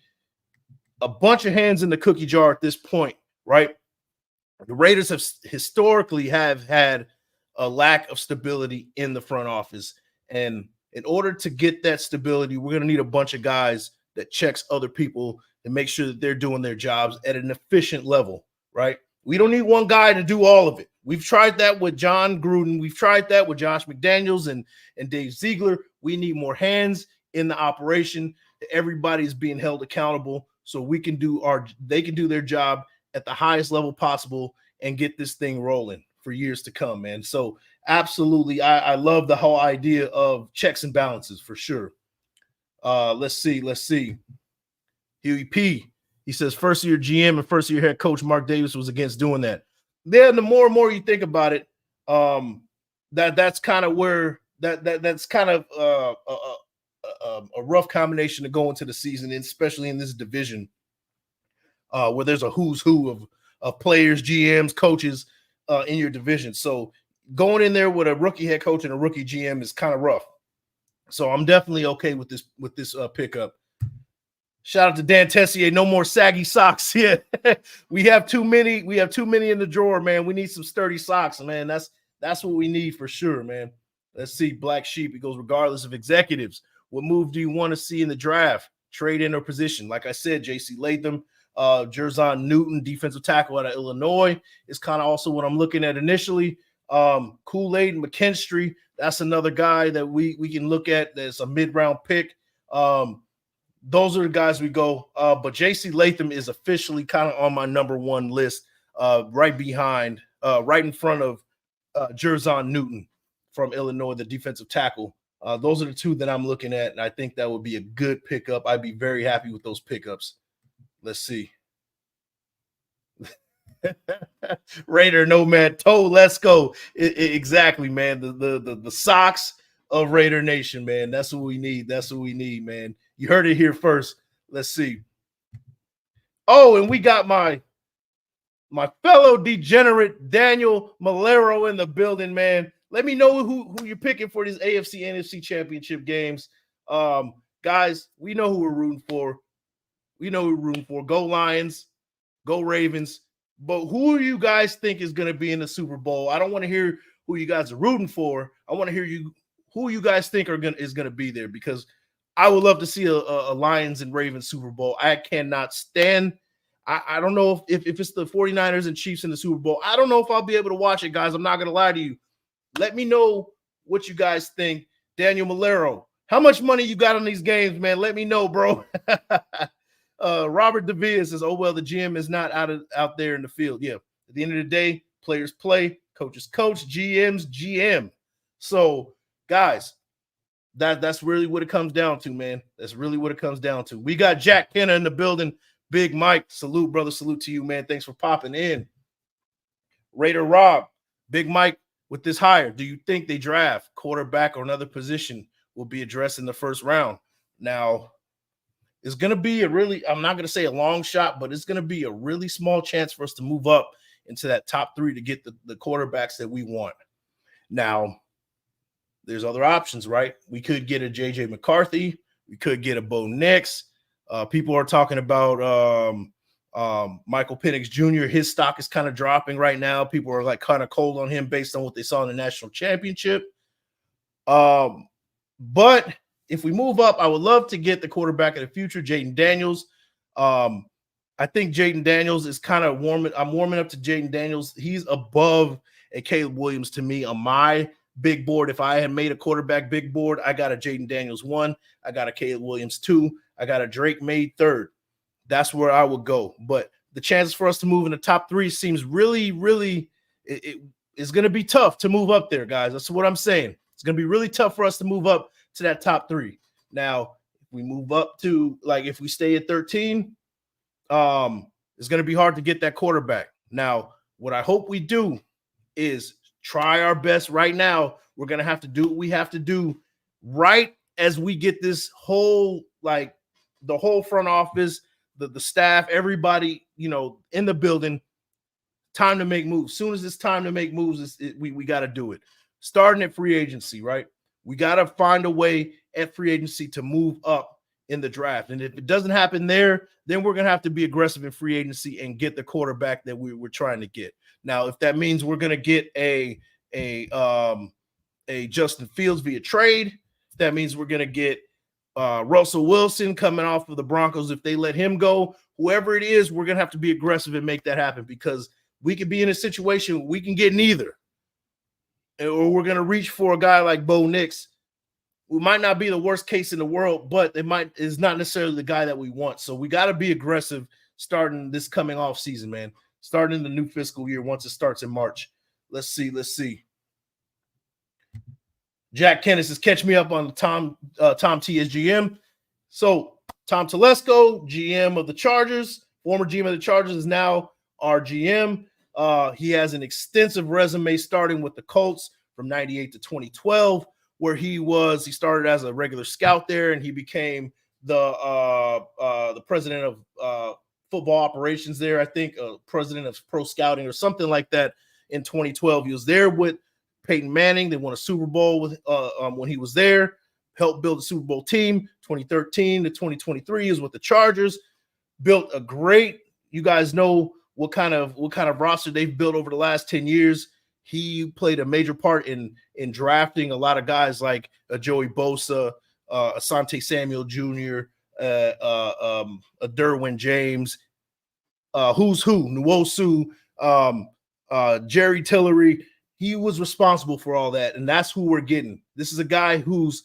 a bunch of hands in the cookie jar at this point, right? The Raiders have historically had a lack of stability in the front office. And in order to get that stability, we're going to need a bunch of guys that checks other people and make sure that they're doing their jobs at an efficient level, right? We don't need one guy to do all of it. We've tried that with John Gruden. We've tried that with Josh McDaniels and Dave Ziegler. We need more hands in the operation. Everybody's being held accountable so they can do their job at the highest level possible and get this thing rolling for years to come, man. So absolutely, I love the whole idea of checks and balances for sure. Let's see. Huey P. He says first-year GM and first-year head coach Mark Davis was against doing that. Then the more and more you think about it, that's kind of where that's kind of a rough combination to go into the season, especially in this division, where there's a who's who of players, GMs, coaches in your division. So going in there with a rookie head coach and a rookie GM is kind of rough. So I'm definitely okay with this pickup. Shout out to Dan Tessier. No more saggy socks. Yeah, we have too many. We have too many in the drawer, man. We need some sturdy socks, man. That's what we need for sure, man. Let's see. Black Sheep. He goes, regardless of executives, what move do you want to see in the draft? Trade in or position? Like I said, J.C. Latham, Jerzon Newton, defensive tackle out of Illinois, is kind of also what I'm looking at initially. Kool-Aid McKinstry, that's another guy that we can look at. That's a mid-round pick. Those are the guys we go. But J.C. Latham is officially kind of on my number one list, right in front of Jerzon Newton from Illinois, the defensive tackle. Those are the two that I'm looking at, and I think that would be a good pickup. I'd be very happy with those pickups. Let's see. Raider Nomad Telesco. Exactly, man. The socks of Raider Nation, man. That's what we need. That's what we need, man. You heard it here first. Let's see. Oh, and we got my fellow degenerate Daniel Malero in the building, man. Let me know who you're picking for these AFC, NFC championship games. Guys, we know who we're rooting for. Go Lions, go Ravens. But who do you guys think is going to be in the Super Bowl? I don't want to hear who you guys are rooting for. I want to hear who you guys think is going to be there, because I would love to see a Lions and Ravens Super Bowl. I cannot stand. I don't know if it's the 49ers and Chiefs in the Super Bowl. I don't know if I'll be able to watch it, guys. I'm not going to lie to you. Let me know what you guys think. Daniel Malero, how much money you got on these games, man? Let me know, bro. Robert Devere says, oh, well, the GM is not out there in the field. Yeah, at the end of the day, players play, coaches coach, GMs GM. So, guys, that's really what it comes down to, man. That's really what it comes down to. We got Jack Kenner in the building. Big Mike, salute, brother. Salute to you, man. Thanks for popping in. Raider Rob, Big Mike, with this hire, do you think they draft quarterback or another position will be addressed in the first round? Now, it's going to be I'm not going to say a long shot, but it's going to be a really small chance for us to move up into that top 3 to get the quarterbacks that we want. Now, there's other options, right? We could get a J.J. McCarthy. We could get a Bo Nix. People are talking about Michael Penix Jr. His stock is kind of dropping right now. People are like kind of cold on him based on what they saw in the national championship. But if we move up, I would love to get the quarterback of the future, Jaden Daniels. I think Jaden Daniels is kind of warming. I'm warming up to Jaden Daniels. He's above a Caleb Williams to me on my big board. If I had made a quarterback big board, I got a Jaden Daniels 1. I got a Caleb Williams 2. I got a Drake May 3rd. That's where I would go. But the chances for us to move in the top 3 seems really, really, it's going to be tough to move up there, guys. That's what I'm saying. It's going to be really tough for us to move up to that top 3. Now, if we move up to, like, if we stay at 13, it's going to be hard to get that quarterback. Now, what I hope we do is try our best right now. We're going to have to do what we have to do right as we get this whole, like, the whole front office, the staff, everybody, in the building, time to make moves. Soon as it's time to make moves, we got to do it. Starting at free agency, right? We got to find a way at free agency to move up in the draft. And if it doesn't happen there, then we're going to have to be aggressive in free agency and get the quarterback that we're trying to get. Now, if that means we're going to get a Justin Fields via trade, if that means we're going to get Russell Wilson coming off of the Broncos, if they let him go, whoever it is, we're going to have to be aggressive and make that happen, because we could be in a situation we can get neither. Or we're going to reach for a guy like Bo Nix, who might not be the worst case in the world, but is not necessarily the guy that we want. So we got to be aggressive starting this coming off season, man. Starting the new fiscal year once it starts in March. Let's see. Jack Kennis says, catch me up on Tom T as GM. So Tom Telesco, GM of the Chargers, former GM of the Chargers, is now our GM. He has an extensive resume starting with the Colts from 98 to 2012, where he started as a regular scout there, and he became the president of football operations there, I think, president of pro scouting or something like that in 2012. He was there with Peyton Manning. They won a Super Bowl with when he was there, helped build a Super Bowl team. 2013 to 2023 is with the Chargers. Built a great, you guys know what kind of roster they've built over the last 10 years. He played a major part in drafting a lot of guys like Joey Bosa, Asante Samuel Jr., Derwin James, who's who, Nwosu, Jerry Tillery. He was responsible for all that, and that's who we're getting. This is a guy whose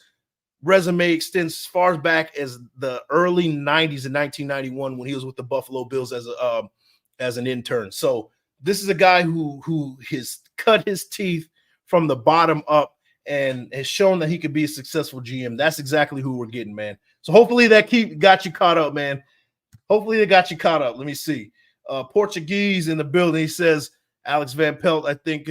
resume extends as far back as the early 90s in 1991 when he was with the Buffalo Bills as an intern. So this is a guy who has cut his teeth from the bottom up and has shown that he could be a successful GM. That's exactly who we're getting, man. So hopefully that got you caught up, man. Hopefully they got you caught up. Let me see. Portuguese in the building. He says, Alex Van Pelt, I think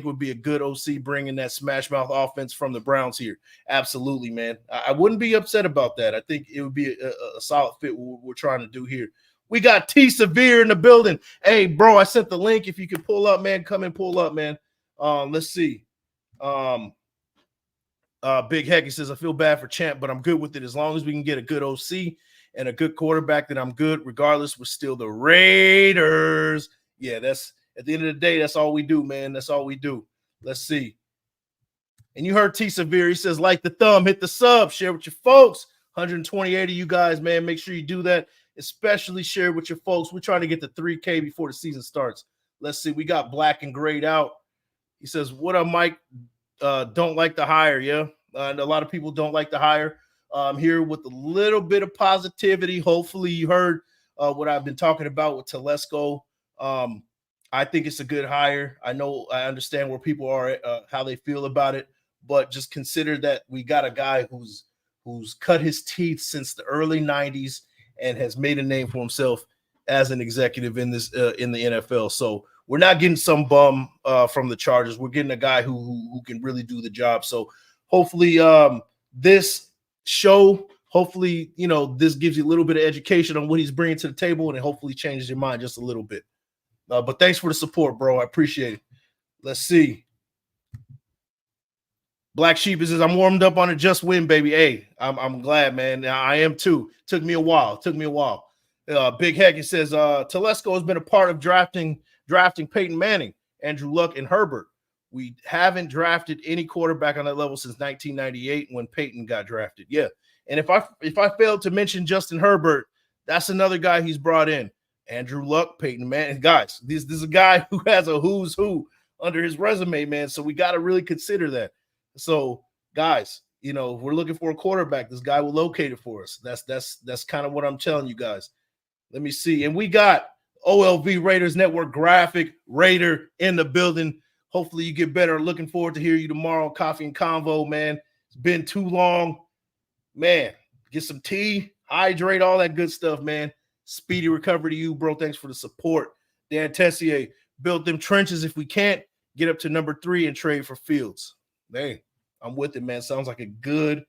would be a good OC bringing that smash mouth offense from the Browns here. Absolutely, man. I wouldn't be upset about that. I think it would be a solid fit what we're trying to do here. We got T Severe in the building. Hey, bro, I sent the link. If you can pull up, man, come and pull up, man. Let's see. Big Heck, he says, I feel bad for Champ, but I'm good with it. As long as we can get a good OC and a good quarterback, then I'm good. Regardless, we're still the Raiders. Yeah, that's at the end of the day, that's all we do, man. That's all we do. Let's see. And you heard T Severe. He says, like the thumb, hit the sub, share with your folks. 128 of you guys, man. Make sure you do that. Especially share with your folks. We're trying to get to 3K before the season starts. Let's see. We got Black and Grayed out. He says, what up, Mike? Don't like the hire, yeah? And a lot of people don't like the hire. I'm here with a little bit of positivity. Hopefully you heard what I've been talking about with Telesco. I think it's a good hire. I understand where people are, how they feel about it, but just consider that we got a guy who's cut his teeth since the early 90s and has made a name for himself as an executive in the NFL. So we're not getting some bum from the Chargers. We're getting a guy who can really do the job. So hopefully this show, this gives you a little bit of education on what he's bringing to the table, and it hopefully changes your mind just a little bit. But thanks for the support, bro. I appreciate it. Let's see. Black Sheep says, I'm warmed up on a just win, baby. Hey, I'm glad, man. I am too. Took me a while. Big Heck, he says, Telesco has been a part of drafting Peyton Manning, Andrew Luck, and Herbert. We haven't drafted any quarterback on that level since 1998 when Peyton got drafted. Yeah. And if I failed to mention Justin Herbert, that's another guy he's brought in. Andrew Luck, Peyton Manning. Guys, this is a guy who has a who's who under his resume, man. So we got to really consider that. So, guys, if we're looking for a quarterback, this guy will locate it for us. That's kind of what I'm telling you guys. Let me see. And we got OLV Raiders Network graphic Raider in the building. Hopefully you get better. Looking forward to hear you tomorrow. Coffee and Convo, man. It's been too long. Man, get some tea, hydrate, all that good stuff, man. Speedy recovery to you, bro. Thanks for the support. Dan Tessier, build them trenches. If we can't, get up to number 3 and trade for Fields. Hey, I'm with it, man. Sounds like a good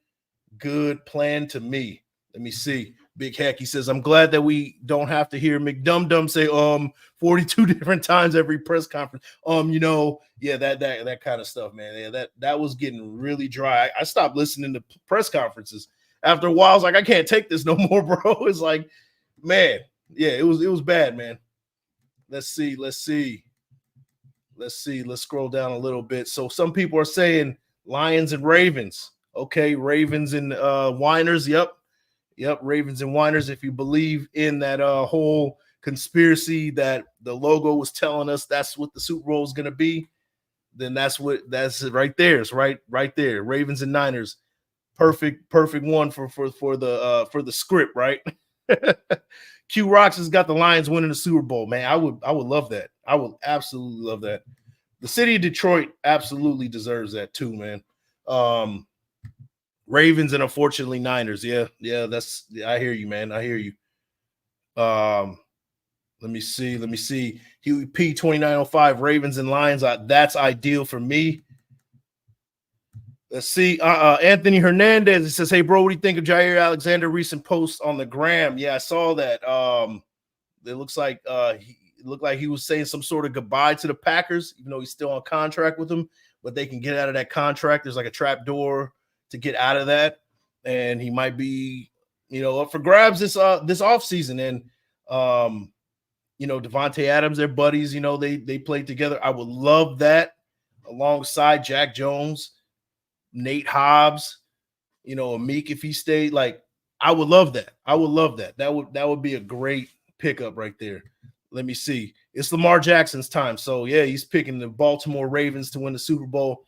plan to me. Let me see. Big Heck, he says, I'm glad that we don't have to hear McDumdum say 42 different times every press conference. Yeah, that kind of stuff, man. Yeah, that was getting really dry. I stopped listening to press conferences. After a while, I was like, I can't take this no more, bro. It's like, man, yeah, it was bad, man. Let's see. Let's scroll down a little bit. So some people are saying Lions and Ravens. Okay, Ravens and Winers. Yep, Ravens and Winers. If you believe in that whole conspiracy that the logo was telling us that's what the Super Bowl is going to be, then that's it right there. It's right there. Ravens and Niners. Perfect one for the script, right? Q Rocks has got the Lions winning the Super Bowl, man. I would love that. I would absolutely love that. The city of Detroit absolutely deserves that too, man. Ravens and unfortunately Niners. Yeah, I hear you, man. I hear you. Let me see. Huey P 2905 Ravens and Lions. That's ideal for me. Let's see. Anthony Hernandez. He says, "Hey, bro, what do you think of Jair Alexander recent post on the gram?" Yeah, I saw that. It looks like he was saying some sort of goodbye to the Packers, even though he's still on contract with them. But they can get out of that contract. There's like a trap door to get out of that, and he might be, up for grabs this offseason. And Devontae Adams, they're buddies. They played together. I would love that alongside Jack Jones, Nate Hobbs, Amik if he stayed. Like, I would love that. That would be a great pickup right there. Let me see. It's Lamar Jackson's time. So, yeah, he's picking the Baltimore Ravens to win the Super Bowl.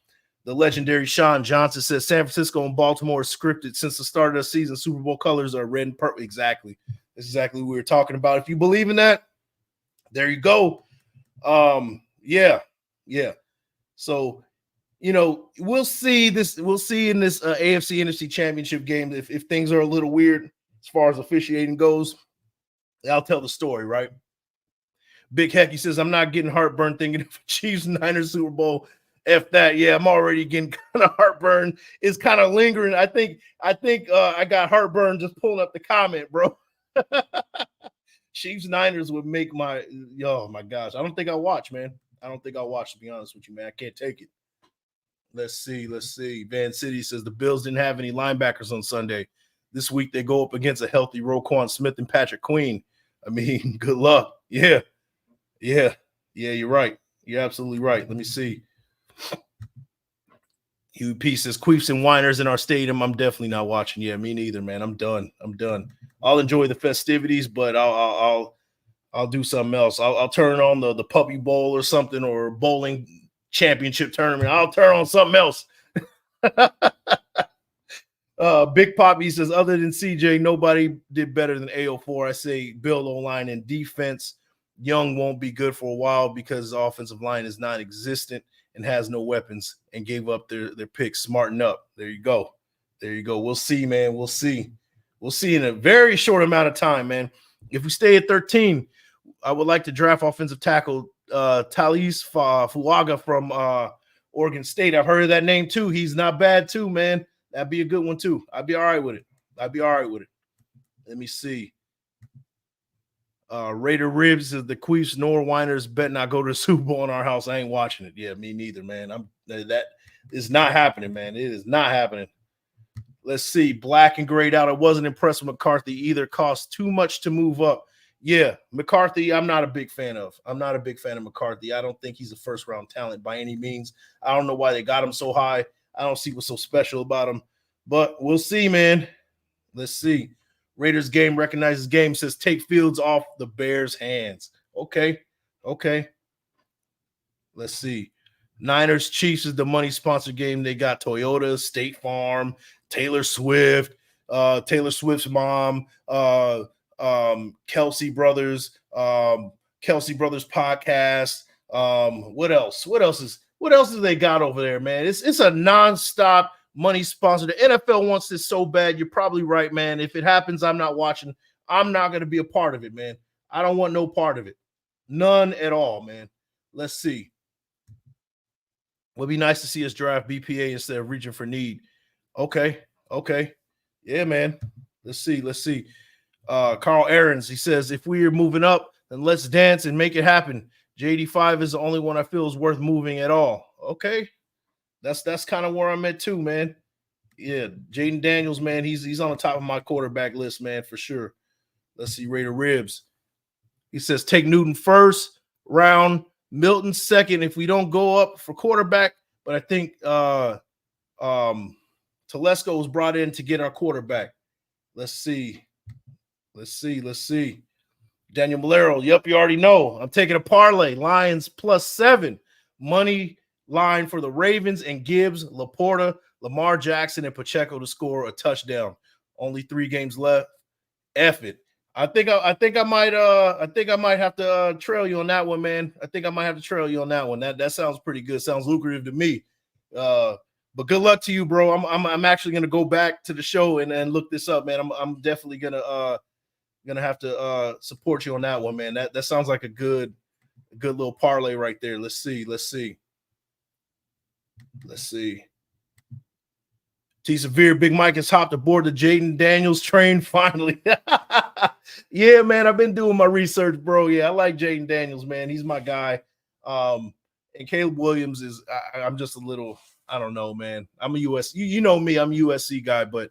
The legendary Sean Johnson says San Francisco and Baltimore are scripted since the start of the season. Super Bowl colors are red and purple. Exactly. That's exactly what we were talking about. If you believe in that, there you go. Yeah. So, we'll see this. We'll see in this AFC NFC Championship game if things are a little weird as far as officiating goes. I'll tell the story, right? Big Heck, he says, I'm not getting heartburn thinking of Chiefs Niners Super Bowl. F that. Yeah, I'm already getting kind of heartburn. It's kind of lingering. I think I got heartburn just pulling up the comment, bro. Chiefs Niners would make my gosh. I don't think I'll watch, man. I don't think I'll watch, to be honest with you, man. I can't take it. Let's see. Van City says the Bills didn't have any linebackers on Sunday. This week they go up against a healthy Roquan Smith and Patrick Queen. I mean, good luck. Yeah, you're right. You're absolutely right. Let me see. UP says Queefs and Whiners in our stadium. I'm definitely not watching. Yeah, me neither, man. I'm done. I'll enjoy the festivities, but I'll do something else. I'll turn on the Puppy Bowl or something, or bowling championship tournament. I'll turn on something else. Big Poppy says, other than CJ, nobody did better than AO4. I say Bill O-line and defense. Young won't be good for a while because his offensive line is non-existent and has no weapons and gave up their picks. Smarten up. There you go. We'll see, man. We'll see in a very short amount of time, man. If we stay at 13, I would like to draft offensive tackle Talis Fuaga from Oregon State. I've heard of that name too. He's not bad too, man. That'd be a good one too. I'd be all right with it. Let me see. Raider Ribs is the Queefs nor Whiners bet not go to the Super Bowl in our house. I ain't watching it. Yeah, me neither, man. That is not happening, man. It is not happening. Let's see. Black and grayed out. I wasn't impressed with McCarthy either. Cost too much to move up. Yeah, McCarthy, I'm not a big fan of. I'm not a big fan of McCarthy. I don't think he's a first-round talent by any means. I don't know why they got him so high. I don't see what's so special about him. But we'll see, man. Let's see. Raiders game recognizes game, says take Fields off the Bears' hands. Okay. Let's see. Niners Chiefs is the money sponsor game. They got Toyota, State Farm, Taylor Swift's mom, Kelsey Brothers podcast. What else do they got over there, man? It's a nonstop money sponsor. The NFL wants this so bad. You're probably right, man. If it happens, I'm not watching. I'm not going to be a part of it, man. I don't want no part of it. None at all, man. Let's see. Would be nice to see us draft BPA instead of reaching for need. Okay. Yeah, man. Let's see. Carl Aarons, he says, if we are moving up, then let's dance and make it happen. JD5 is the only one I feel is worth moving at all. Okay. That's kind of where I'm at too, man. Yeah, Jaden Daniels, man, he's on the top of my quarterback list, man, for sure. Let's see, Raider Ribs. He says, take Newton first round, Milton second if we don't go up for quarterback. But I think Telesco was brought in to get our quarterback. Let's see. Daniel Malero, yep, you already know. I'm taking a parlay. Lions +7. Money line for the Ravens and Gibbs, Laporta, Lamar Jackson, and Pacheco to score a touchdown. Only 3 games left. F it. I think I might have to trail you on that one, man. I think I might have to trail you on that one. That sounds pretty good. Sounds lucrative to me. But good luck to you, bro. I'm actually gonna go back to the show and look this up, man. I'm definitely gonna have to support you on that one, man. That sounds like a good little parlay right there. Let's see. T Severe, Big Mike has hopped aboard the Jaden Daniels train finally. Yeah, man, I've been doing my research, bro. Yeah, I like Jaden Daniels, man. He's my guy. And Caleb Williams is I'm just a little, I don't know, man. I'm a US, you know me, I'm a USC guy, but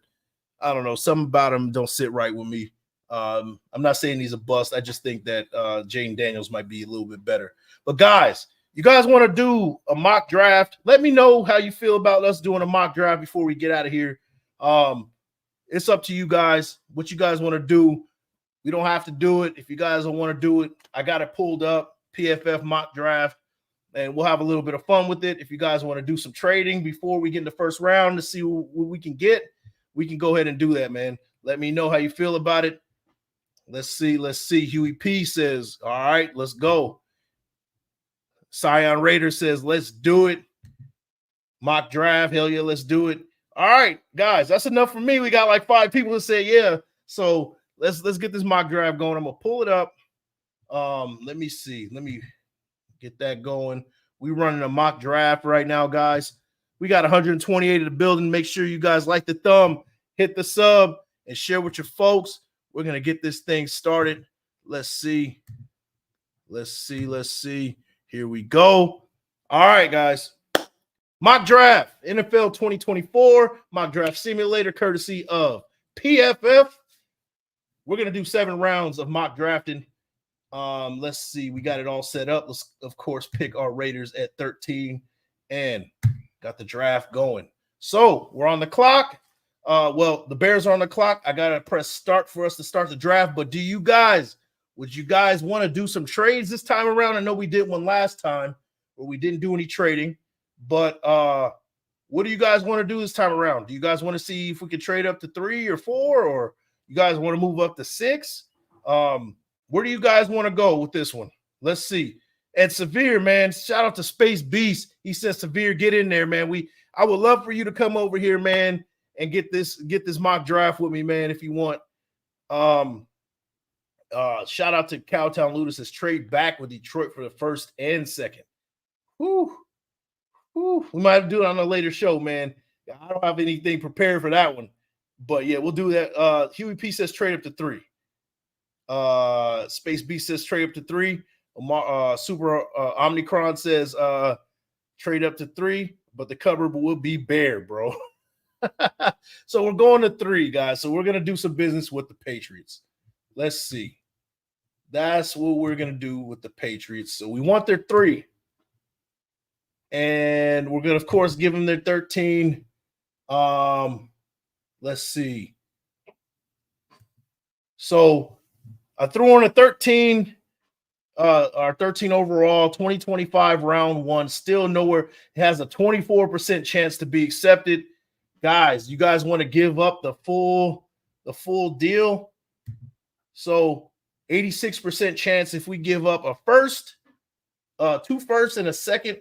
I don't know, something about him don't sit right with me. I'm not saying he's a bust. I just think that Jaden Daniels might be a little bit better. But guys, you guys want to do a mock draft? Let me know how you feel about us doing a mock draft before we get out of here. It's up to you guys. What you guys want to do? We don't have to do it. If you guys don't want to do it, I got it pulled up, PFF mock draft, and we'll have a little bit of fun with it. If you guys want to do some trading before we get in the first round to see what we can get, we can go ahead and do that, man. Let me know how you feel about it. Let's see. Huey P says, all right, let's go. Scion Raider says, let's do it. Mock draft, hell yeah, let's do it. All right, guys, that's enough for me. We got like 5 people that say yeah. So let's get this mock draft going. I'm gonna pull it up. Let me see. Let me get that going. We're running a mock draft right now, guys. We got 128 in the building. Make sure you guys like the thumb, hit the sub, and share with your folks. We're gonna get this thing started. Let's see. Here we go. All right, guys. Mock draft, NFL 2024, mock draft simulator, courtesy of PFF. We're going to do 7 rounds of mock drafting. Let's see. We got it all set up. Let's, of course, pick our Raiders at 13 and got the draft going. So we're on the clock. Well, the Bears are on the clock. I got to press start for us to start the draft. But would you guys want to do some trades this time around? I know we did one last time where we didn't do any trading. But what do you guys want to do this time around? Do you guys want to see if we can trade up to 3 or 4, or you guys want to move up to 6? Where do you guys want to go with this one? Let's see. And Severe, man, shout out to Space Beast. He says, Severe, get in there, man. I would love for you to come over here, man, and get this mock draft with me, man, if you want. Shout out to Cowtown Luda says trade back with Detroit for the 1st and 2nd. Whew. We might have to do it on a later show, man. I don't have anything prepared for that one. But, yeah, we'll do that. Huey P says trade up to 3. Space B says trade up to 3. Super Omnicron says trade up to 3, but the cupboard will be bare, bro. So we're going to 3, guys. So we're going to do some business with the Patriots. Let's see. That's what we're going to do with the Patriots. So we want their 3. And we're going to, of course, give them their 13. Let's see. So I threw on a 13, our 13 overall, 2025 round 1, still nowhere. It has a 24% chance to be accepted. Guys, you guys want to give up the full deal? So 86% chance if we give up a 1st, 2 firsts and a 2nd.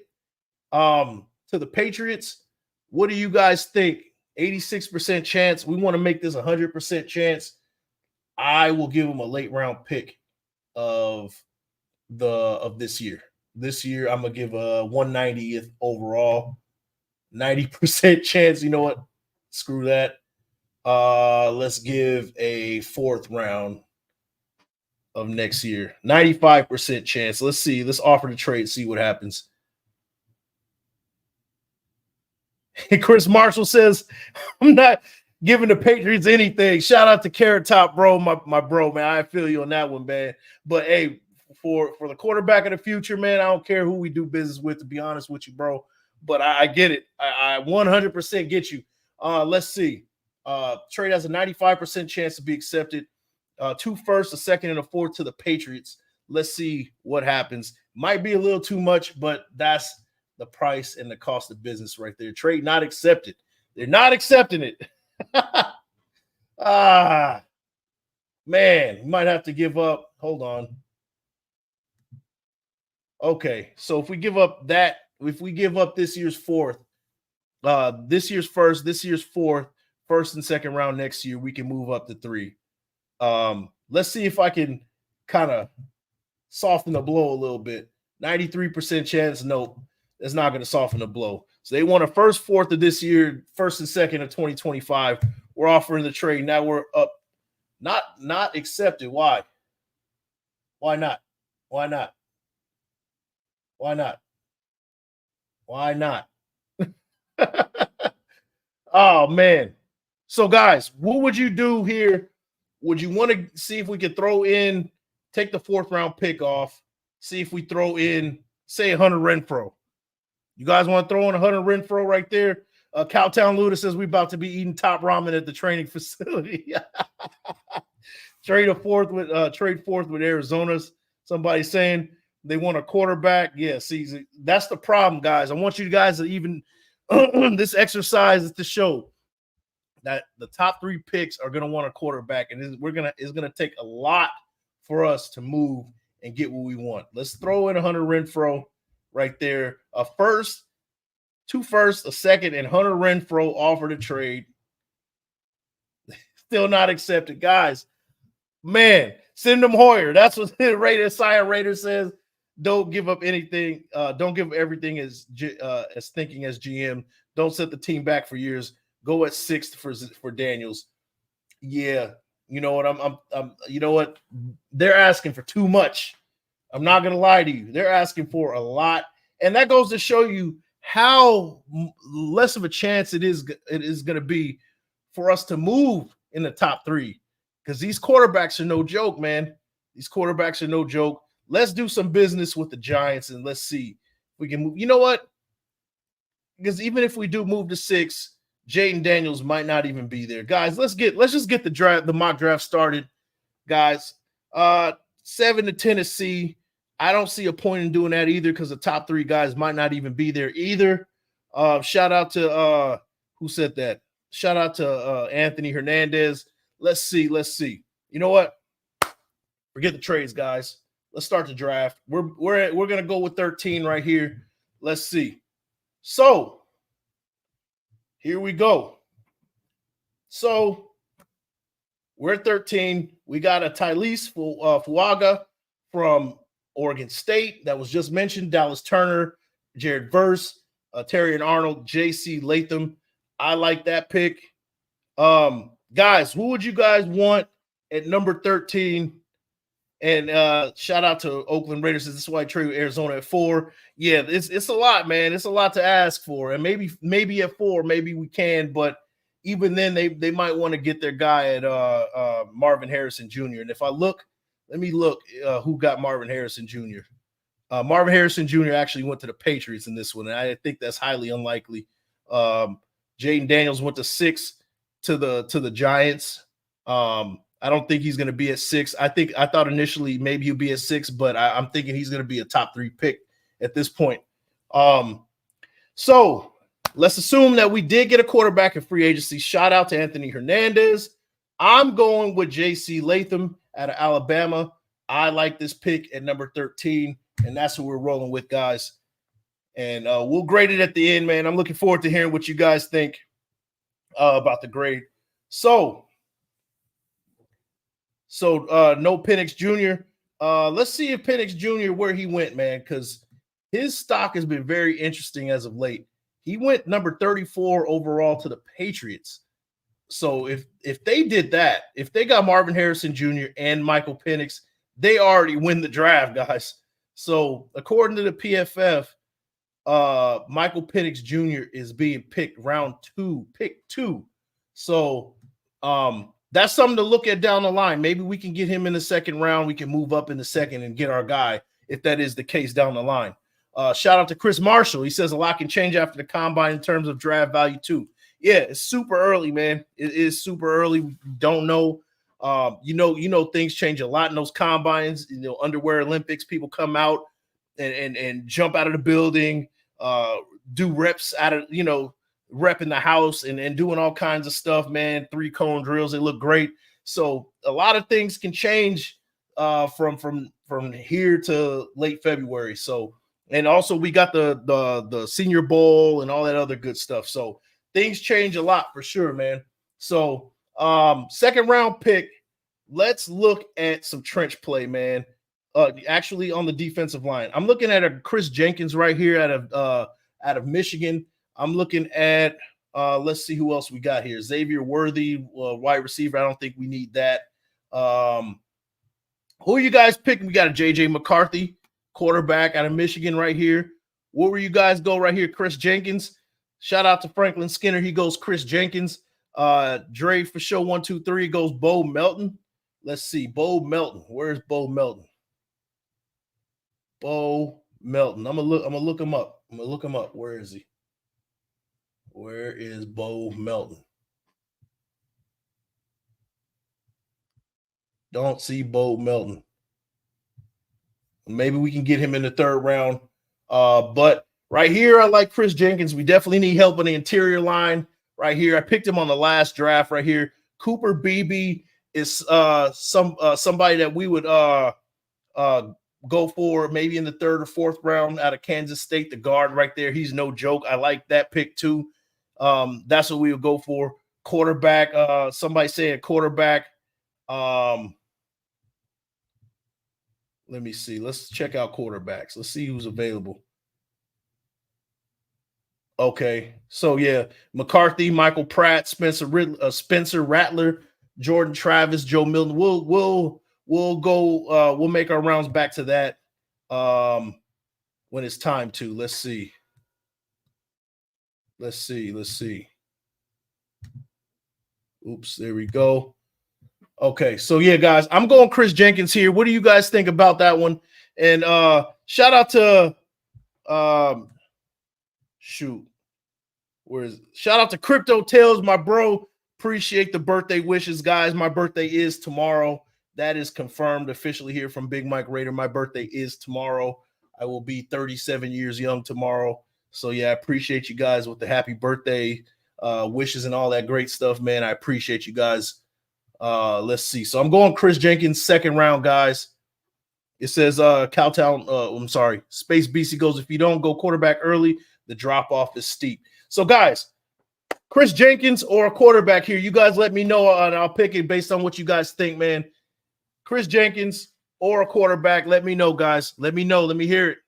To the Patriots. What do you guys think? 86% chance. We want to make this 100% chance. I will give them a late round pick of this year. This year, I'm gonna give a 190th overall, 90% chance. You know what? Screw that. Let's give a 4th round of next year. 95% chance. Let's see. Let's offer the trade. See what happens. Chris Marshall says, I'm not giving the Patriots anything. Shout out to Carrot Top, bro. My bro, man. I feel you on that one, man. But, hey, for the quarterback of the future, man, I don't care who we do business with, to be honest with you, bro. But I get it. I 100% get you. Let's see. Trade has a 95% chance to be accepted. 2 firsts, a second, and a fourth to the Patriots. Let's see what happens. Might be a little too much, but that's the price and the cost of business right there. Trade not accepted. They're not accepting it. Man, you might have to give up. Hold on. Okay, so if we give up that, if we give up this year's fourth, this year's first, this year's fourth, first and second round next year, we can move up to 3. Let's see if I can kind of soften the blow a little bit. 93% chance, nope, that's not going to soften the blow. So they want a first, fourth of this year, first and second of 2025. We're offering the trade. Now we're up. Not accepted. Why? Why not? Why not? Why not? Why not? Oh, man. So, guys, what would you do here? Would you want to see if we could throw in, take the 4th round pick off, see if we throw in, say, Hunter Renfrow? You guys want to throw in a Hunter Renfrow right there? Cowtown Luda says we're about to be eating top ramen at the training facility. Trade fourth with Arizona's. Somebody saying they want a quarterback. Yeah, see, that's the problem, guys. I want you guys to even this exercise is to show that the top 3 picks are going to want a quarterback, and it's going to take a lot for us to move and get what we want. Let's throw in a Hunter Renfrow right there. A first, 2 firsts, a second, and Hunter Renfrow offered a trade. Still not accepted, guys. Man, send them Hoyer. That's what Raider says. Don't give up anything. Don't give everything as thinking as GM. Don't set the team back for years. Go at 6th for Daniels. Yeah, you know what? I'm. You know what? They're asking for too much. I'm not gonna lie to you. They're asking for a lot, and that goes to show you how less of a chance it is going to be for us to move in the top 3, because these quarterbacks are no joke, man. These quarterbacks are no joke. Let's do some business with the Giants and let's see if we can move. You know what? Because even if we do move to 6, Jaden Daniels might not even be there. Guys, let's just get the mock draft started, guys. 7 to Tennessee. I don't see a point in doing that either, because the top 3 guys might not even be there either. Shout out to who said that? Shout out to Anthony Hernandez. Let's see. You know what? Forget the trades, guys. Let's start the draft. We're gonna go with 13 right here. Let's see. So here we go. So we're at 13. We got a Tylese Fuaga from Oregon State that was just mentioned. Dallas Turner, Jared Verse, Terrion Arnold, J.C. Latham. I like that pick. Guys, who would you guys want at number 13? And shout out to Oakland Raiders. This is why I trade with Arizona at 4. Yeah, it's a lot, man. It's a lot to ask for. And maybe at 4, maybe we can, but even then they might want to get their guy at Marvin Harrison Jr. And if I look, let me look who got Marvin Harrison Jr. Marvin Harrison Jr. actually went to the Patriots in this one, and I think that's highly unlikely. Jaden Daniels went to 6 to the Giants. I don't think he's going to be at 6. I thought initially maybe he'll be at 6, but I'm thinking he's going to be a top 3 pick at this point. So let's assume that we did get a quarterback in free agency. Shout out to Anthony Hernandez. I'm going with J.C. Latham out of Alabama. I like this pick at number 13, and that's what we're rolling with, guys. And we'll grade it at the end, man. I'm looking forward to hearing what you guys think about the grade. So no Penix Jr. Let's see if Penix Jr. where he went, man, because his stock has been very interesting as of late. He went number 34 overall to the Patriots. So if they did that, if they got Marvin Harrison Jr. and Michael Penix, they already win the draft, guys. So according to the PFF, Michael Penix Jr. is being picked round 2, pick 2. So that's something to look at down the line. Maybe we can get him in the second round. We can move up in the second and get our guy if that is the case down the line. Shout out to Chris Marshall. He says a lot can change after the combine in terms of draft value too. Yeah, it's super early, man. It is super early. We don't know Things change a lot in those combines. Underwear Olympics, people come out and jump out of the building, do reps out of rep in the house and doing all kinds of stuff, man. 3-cone drills, they look great. So a lot of things can change from here to late February. So, and also we got the Senior Bowl and all that other good stuff. So things change a lot for sure, man. So second round pick, let's look at some trench play, man. Actually on the defensive line, I'm looking at a Chris Jenkins right here out of Michigan. I'm looking at let's see who else we got here. Xavier Worthy, wide receiver. I don't think we need that. Who are you guys picking? We got a JJ McCarthy, quarterback out of Michigan right here. Where were you guys go right here? Chris Jenkins. Shout out to Franklin Skinner. He goes Chris Jenkins. Dre for show 1, 2, 3 goes Bo Melton. Let's see. Bo Melton. Where's Bo Melton? Bo Melton. I'm gonna look him up. Where is he? Where is Bo Melton? Don't see Bo Melton. Maybe we can get him in the third round. But right here, I like Chris Jenkins. We definitely need help on the interior line right here. I picked him on the last draft right here. Cooper Beebe is somebody that we would go for maybe in the third or fourth round out of Kansas State. The guard right there, he's no joke. I like that pick too. That's what we would go for. Quarterback. Somebody said quarterback. Let me see. Let's check out quarterbacks. Let's see who's available. Okay, so yeah, McCarthy, Michael Pratt, Spencer Rattler, Jordan Travis, Joe Milton. We'll go. We'll make our rounds back to that when it's time to. Let's see. Oops, there we go. Okay, so yeah, guys, I'm going Chris Jenkins here. What do you guys think about that one? And shout out to shout out to Crypto Tales, my bro. Appreciate the birthday wishes, guys. My birthday is tomorrow. That is confirmed officially here from Big Mike Raider. My birthday is tomorrow. I will be 37 years young tomorrow. So yeah, I appreciate you guys with the happy birthday wishes and all that great stuff, man. I appreciate you guys. Let's see. So I'm going Chris Jenkins, second round, guys. It says Cowtown. I'm sorry. Space BC goes, if you don't go quarterback early, the drop off is steep. So guys, Chris Jenkins or a quarterback here, you guys let me know, and I'll pick it based on what you guys think, man. Chris Jenkins or a quarterback, let me know, guys. Let me know. Let me hear it.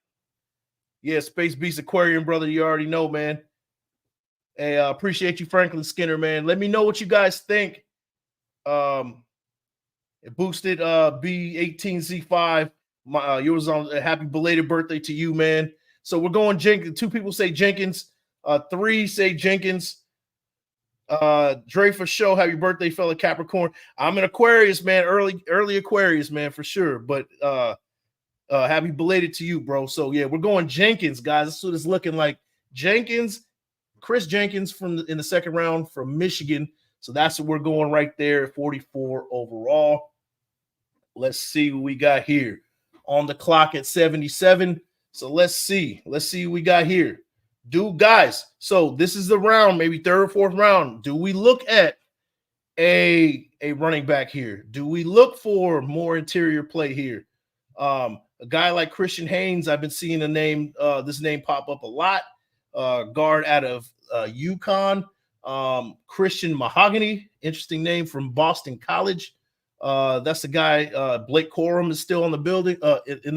Yeah, Space Beast Aquarium, brother. You already know, man. Hey, appreciate you, Franklin Skinner, man. Let me know what you guys think. It boosted B18Z5. Yours on a happy belated birthday to you, man. So we're going Jenkins. 2 people say Jenkins. 3 say Jenkins. Dre for show. Happy birthday, fella Capricorn. I'm an Aquarius, man. Early Aquarius, man, for sure. But happy belated to you, bro. So yeah, we're going Jenkins, guys. That's what it's looking like. Jenkins, Chris Jenkins in the second round from Michigan. So that's what we're going right there, 44 overall. Let's see what we got here. On the clock at 77. So let's see. Let's see what we got here. Guys, so this is the round, maybe third or fourth round. Do we look at a running back here? Do we look for more interior play here? A guy like Christian Haynes, I've been seeing this name pop up a lot. Guard out of UConn. Christian Mahogany, interesting name, from Boston College. That's the guy. Blake Corum is still in the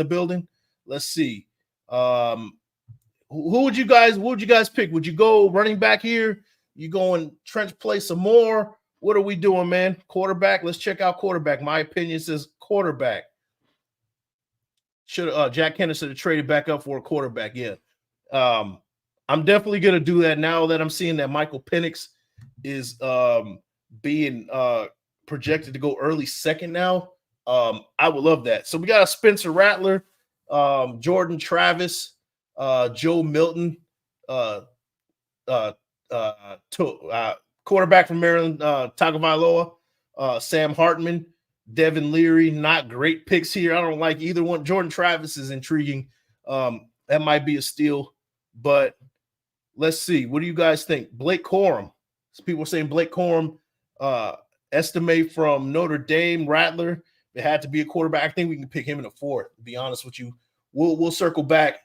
building. Let's see. Who would you guys pick? Would you go running back here? You going trench play some more? What are we doing, man? Quarterback. Let's check out quarterback. My opinion says quarterback. Jack Henderson should have traded back up for a quarterback. Yeah. I'm definitely going to do that now that I'm seeing that Michael Penix is being projected to go early second now. I would love that. So we got a Spencer Rattler, Jordan Travis, Joe Milton, quarterback from Maryland, Tagovailoa. Sam Hartman, Devin Leary, not great picks here. I don't like either one. Jordan Travis is intriguing. That might be a steal, but let's see. What do you guys think? Blake Corum. People are saying Blake Corum, estimate from Notre Dame, Rattler. It had to be a quarterback. I think we can pick him in the fourth, to be honest with you. We'll circle back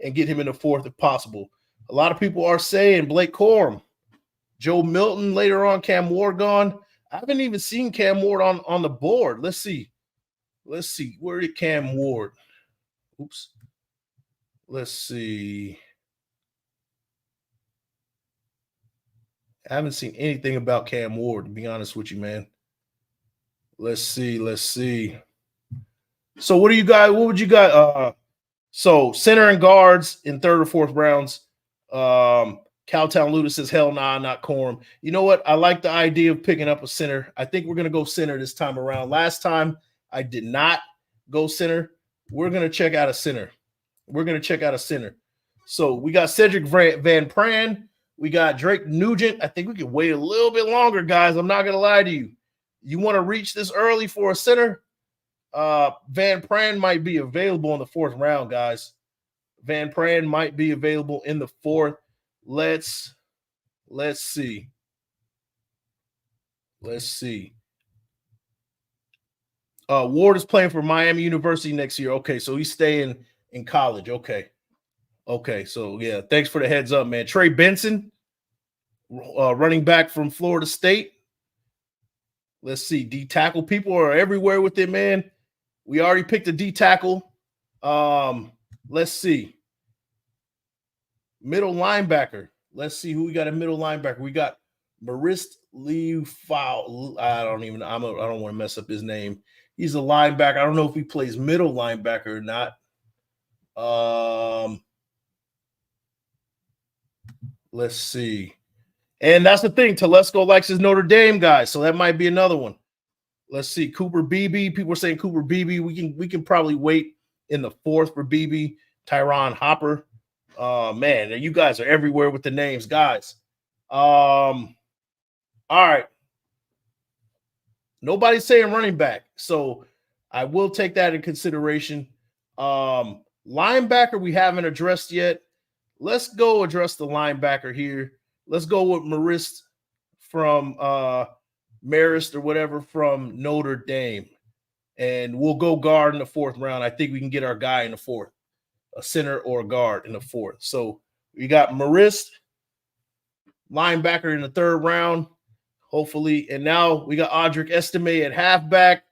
and get him in the fourth if possible. A lot of people are saying Blake Corum, Joe Milton later on, Cam Ward gone. I haven't even seen Cam Ward on the board. Let's see. Where did Cam Ward? Oops. Let's see. I haven't seen anything about Cam Ward, to be honest with you, man. Let's see. So what do you guys, what would you guys, so center and guards in third or fourth rounds. Cowtown Luda says, hell nah, not Corum. You know what? I like the idea of picking up a center. I think we're going to go center this time around. Last time I did not go center. We're going to check out a center. So we got Cedric Van Pran. We got Drake Nugent. I think we can wait a little bit longer, guys. I'm not going to lie to you. You want to reach this early for a center? Van Pran might be available in the fourth round, guys. Van Pran might be available in the fourth. Let's see. Ward is playing for Miami University next year. Okay, so he's staying in college. Okay, so yeah, thanks for the heads up, man. Trey Benson, running back from Florida State. Let's see. D tackle. People are everywhere with it, man. We already picked a D tackle. Let's see. Middle linebacker. Let's see who we got at middle linebacker. We got Marist Liufau. I don't want to mess up his name. He's a linebacker. I don't know if he plays middle linebacker or not. Let's see. And that's the thing. Telesco likes his Notre Dame guys, so that might be another one. Let's see. Cooper Beebe. People are saying Cooper Beebe. We can probably wait in the fourth for Beebe. Tyron Hopper. Man, you guys are everywhere with the names, guys. All right. Nobody's saying running back, so I will take that in consideration. Linebacker we haven't addressed yet. Let's go address the linebacker here. Let's go with Marist from Marist or whatever from Notre Dame. And we'll go guard in the fourth round. I think we can get our guy in the fourth, a center or a guard in the fourth. So we got Marist, linebacker in the third round, hopefully. And now we got Audric Estime at halfback.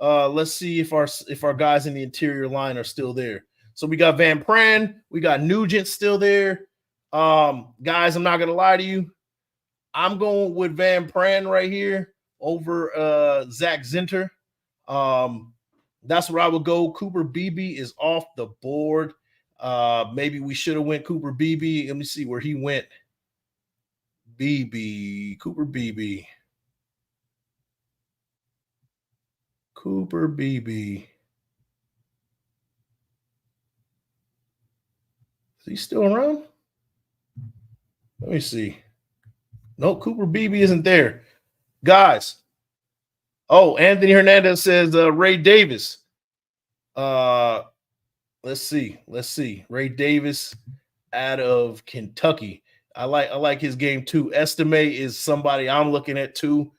Let's see if our guys in the interior line are still there. So we got Van Pran, we got Nugent still there. Guys, I'm not gonna lie to you. I'm going with Van Pran right here over Zach Zinter. That's where I would go. Cooper Beebe is off the board. Maybe we should have went Cooper Beebe. Let me see where he went. Cooper Beebe. Is he still around? Let me see. No, Cooper Beebe isn't there. Guys. Oh, Anthony Hernandez says Ray Davis. Let's see. Ray Davis out of Kentucky. I like his game too. Estime is somebody I'm looking at too.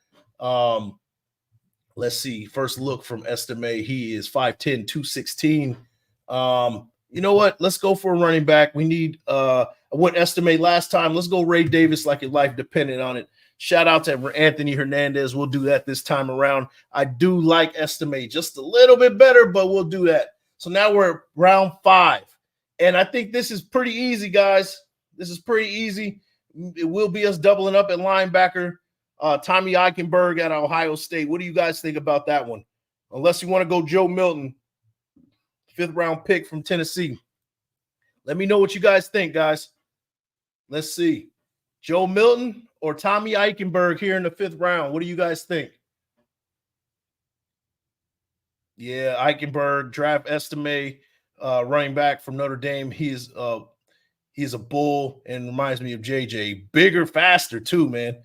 Let's see. First look from Estime. He is 5'10", 216. You know what? Let's go for a running back. We need I went Estime last time. Let's go Ray Davis like your life depended on it. Shout out to Anthony Hernandez. We'll do that this time around. I do like Estime just a little bit better, but we'll do that. So now we're at round 5. And I think this is pretty easy, guys. This is pretty easy. It will be us doubling up at linebacker. Tommy Eichenberg at Ohio State. What do you guys think about that one? Unless you want to go Joe Milton, 5th round pick from Tennessee. Let me know what you guys think, guys. Let's see. Joe Milton or Tommy Eichenberg here in the 5th round. What do you guys think? Yeah, Eichenberg, draft Estime, running back from Notre Dame. He's a bull and reminds me of JJ. Bigger, faster too, man.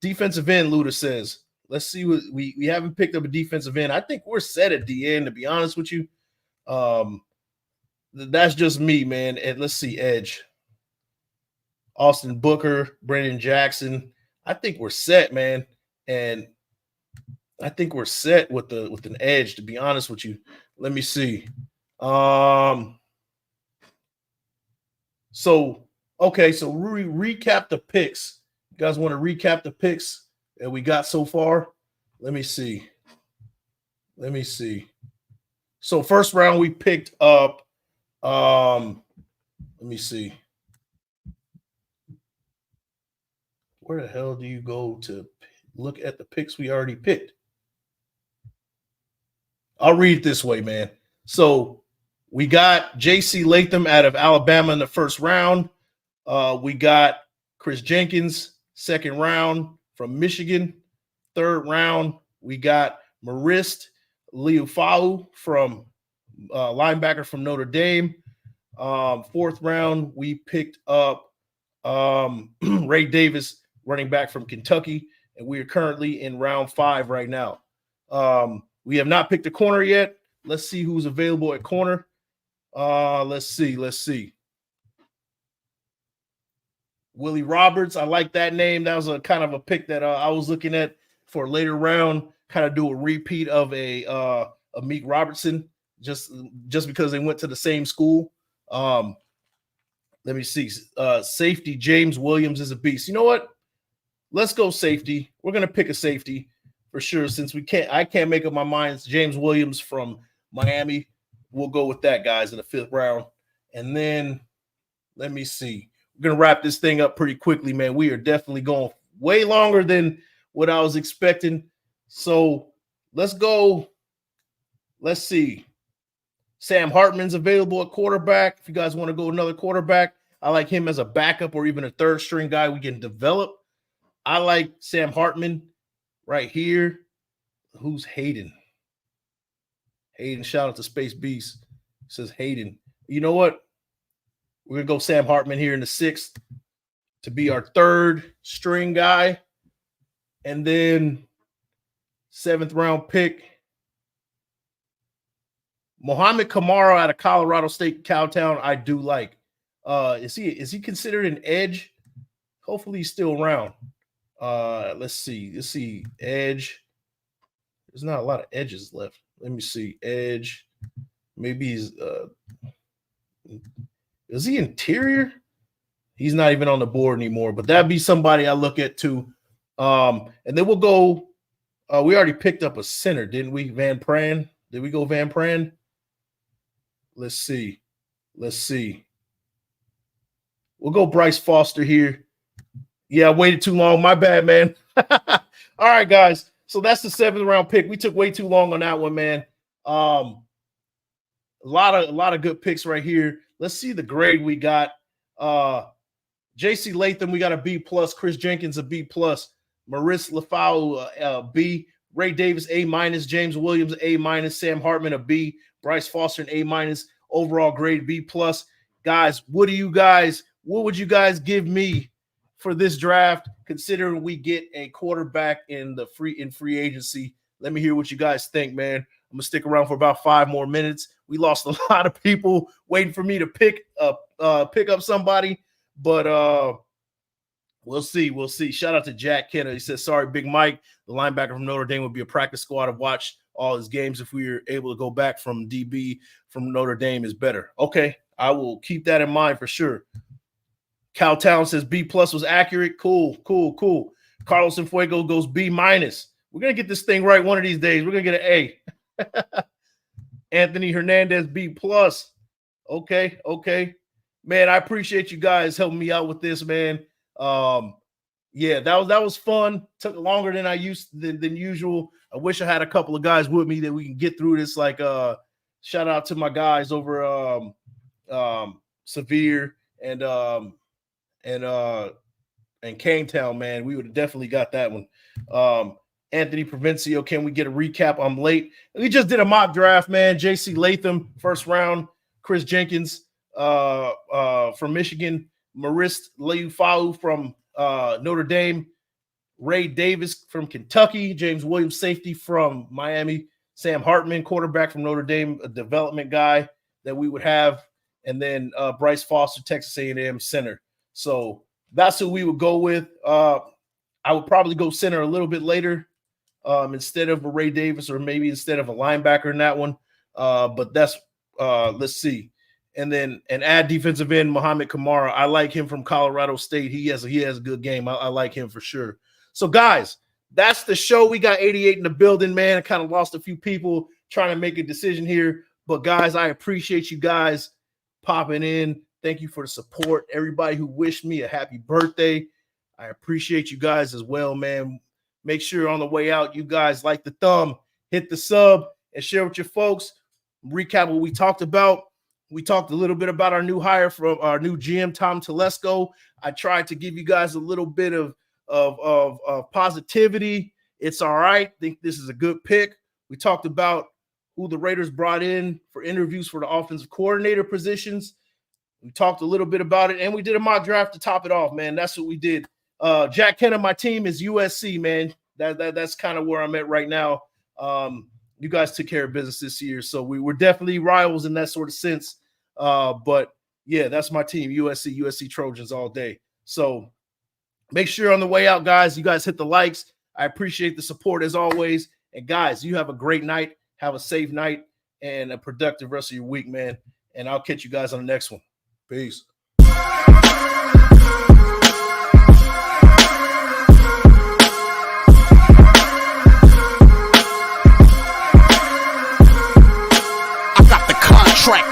Defensive end, Luda says. Let's see what we haven't picked up a defensive end. I think we're set at the end, to be honest with you. That's just me, man. And let's see, edge. Austin Booker, Brandon Jackson. I think we're set, man. And I think we're set with an edge, to be honest with you. Let me see. So recap the picks. You guys want to recap the picks that we got so far? Let me see. So first round we picked up let me see. Where the hell do you go to look at the picks we already picked? I'll read it this way, man. So we got J.C. Latham out of Alabama in the first round. We got Chris Jenkins, second round from Michigan. Third round, we got Marist Liufau from linebacker from Notre Dame. Fourth round, we picked up Ray Davis, running back from Kentucky, and we are currently in round 5 right now. We have not picked a corner yet. Let's see who's available at corner. Let's see. Willie Roberts, I like that name. That was a kind of a pick that I was looking at for a later round. Kind of do a repeat of a Meek Robertson, just because they went to the same school. Let me see. Safety James Williams is a beast. You know what? Let's go safety. We're gonna pick a safety for sure. Since I can't make up my mind. It's James Williams from Miami. We'll go with that, guys, in the 5th round. And then let me see. We're gonna wrap this thing up pretty quickly, man. We are definitely going way longer than what I was expecting. So let's go. Let's see. Sam Hartman's available at quarterback. If you guys want to go another quarterback, I like him as a backup or even a third string guy we can develop. I like Sam Hartman right here. Who's Hayden? Hayden, shout out to Space Beast. Says Hayden. You know what? We're going to go Sam Hartman here in the 6th to be our third string guy. And then 7th round pick, Mohamed Kamara out of Colorado State, Cowtown, I do like. Is he considered an edge? Hopefully he's still around. Let's see. Edge. There's not a lot of edges left. Let me see. Edge. Maybe he's is he interior? He's not even on the board anymore, but that'd be somebody I look at too. And then we'll go. We already picked up a center, didn't we? Van Pran. Did we go Van Pran? Let's see. We'll go Bryce Foster here. Yeah, I waited too long. My bad, man. All right, guys. So that's the 7th round pick. We took way too long on that one, man. A lot of good picks right here. Let's see the grade we got. J.C. Latham, we got a B+. Chris Jenkins, a B+. Marist Lafau, B. Ray Davis, A-. James Williams, A-. Sam Hartman, a B. Bryce Foster, an A-. Overall grade, B+. Guys, what would you guys give me for this draft, considering we get a quarterback in free agency? Let me hear what you guys think, man. I'm gonna stick around for about 5 more minutes. We lost a lot of people waiting for me to pick up somebody, but we'll see. Shout out to Jack Kenner. He says, sorry, Big Mike, the linebacker from Notre Dame, would be a practice squad. I've watched all his games. If we were able to go back from DB from Notre Dame is better. Okay, I will keep that in mind for sure. Cowtown says B+ was accurate. Cool. Carlos Enfuego goes B-. We're going to get this thing right one of these days. We're going to get an A. Anthony Hernandez, B+. Okay. Man, I appreciate you guys helping me out with this, man. Yeah, that was fun. Took longer than than usual. I wish I had a couple of guys with me that we can get through this. Like, shout out to my guys over Severe and Kangtown, man. We would have definitely got that one. Anthony Provencio, can we get a recap? I'm late. We just did a mock draft, man. J.C. Latham, first round. Chris Jenkins from Michigan. Marist Liufau from Notre Dame. Ray Davis from Kentucky, James Williams, safety from Miami, Sam Hartman, quarterback from Notre Dame, a development guy that we would have, and then Bryce Foster, Texas A&M center. So that's who we would go with. I would probably go center a little bit later instead of a Ray Davis, or maybe instead of a linebacker in that one. But that's let's see. And then add defensive end Muhammad Kamara. I like him from Colorado State. He has a good game. I like him for sure. So guys, that's the show. We got 88 in the building, man. I kind of lost a few people trying to make a decision here. But guys, I appreciate you guys popping in. Thank you for the support. Everybody who wished me a happy birthday, I appreciate you guys as well, man. Make sure on the way out, you guys like the thumb, hit the sub, and share with your folks. Recap what we talked about. We talked a little bit about our new hire from our new GM, Tom Telesco. I tried to give you guys a little bit of positivity. It's all right. I think this is a good pick. We talked about who the Raiders brought in for interviews for the offensive coordinator positions. We talked a little bit about it, and we did a mock draft to top it off, man. That's what we did. Jack Kenna, my team is USC, man. That's kind of where I'm at right now. You guys took care of business this year, so we were definitely rivals in that sort of sense. But yeah, that's my team, USC Trojans all day. So make sure on the way out, guys, you guys hit the likes. I appreciate the support as always. And guys, you have a great night. Have a safe night and a productive rest of your week, man. And I'll catch you guys on the next one. Peace.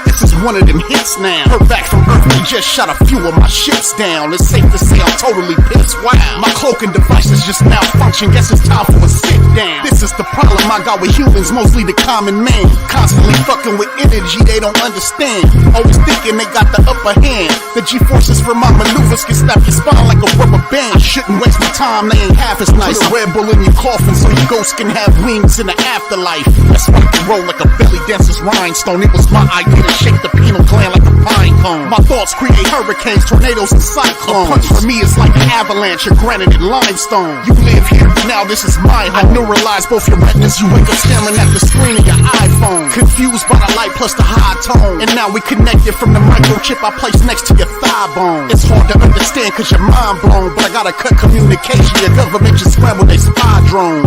This is one of them hits now. Heard back from Earth, we just shot a few of my ships down. It's safe to say I'm totally pissed. Wow, my cloaking devices just malfunction. Guess it's time for a sit down. This is the problem I got with humans, mostly the common man. Constantly fucking with energy they don't understand. Always thinking they got the upper hand. The G-forces from my maneuvers can snap your spine like a rubber band. I shouldn't waste my time, they ain't half as nice. Put a Red Bull in your coffin so your ghost can have wings in the afterlife. That's why I can roll like a belly dancer's rhinestone. It was my idea to shake the pineal gland like a pine cone. My thoughts create hurricanes, tornadoes, and cyclones. A punch for me is like an avalanche of granite and limestone. You live here, now this is my home. I neuralize both your retinas, you wake up staring at the screen of your iPhone. Confused by the light plus the high tone. And now we connected from the microchip I placed next to your thigh bone. It's hard to understand cause your mind blown, but I gotta cut communication. Your government just scrambled their spy drone.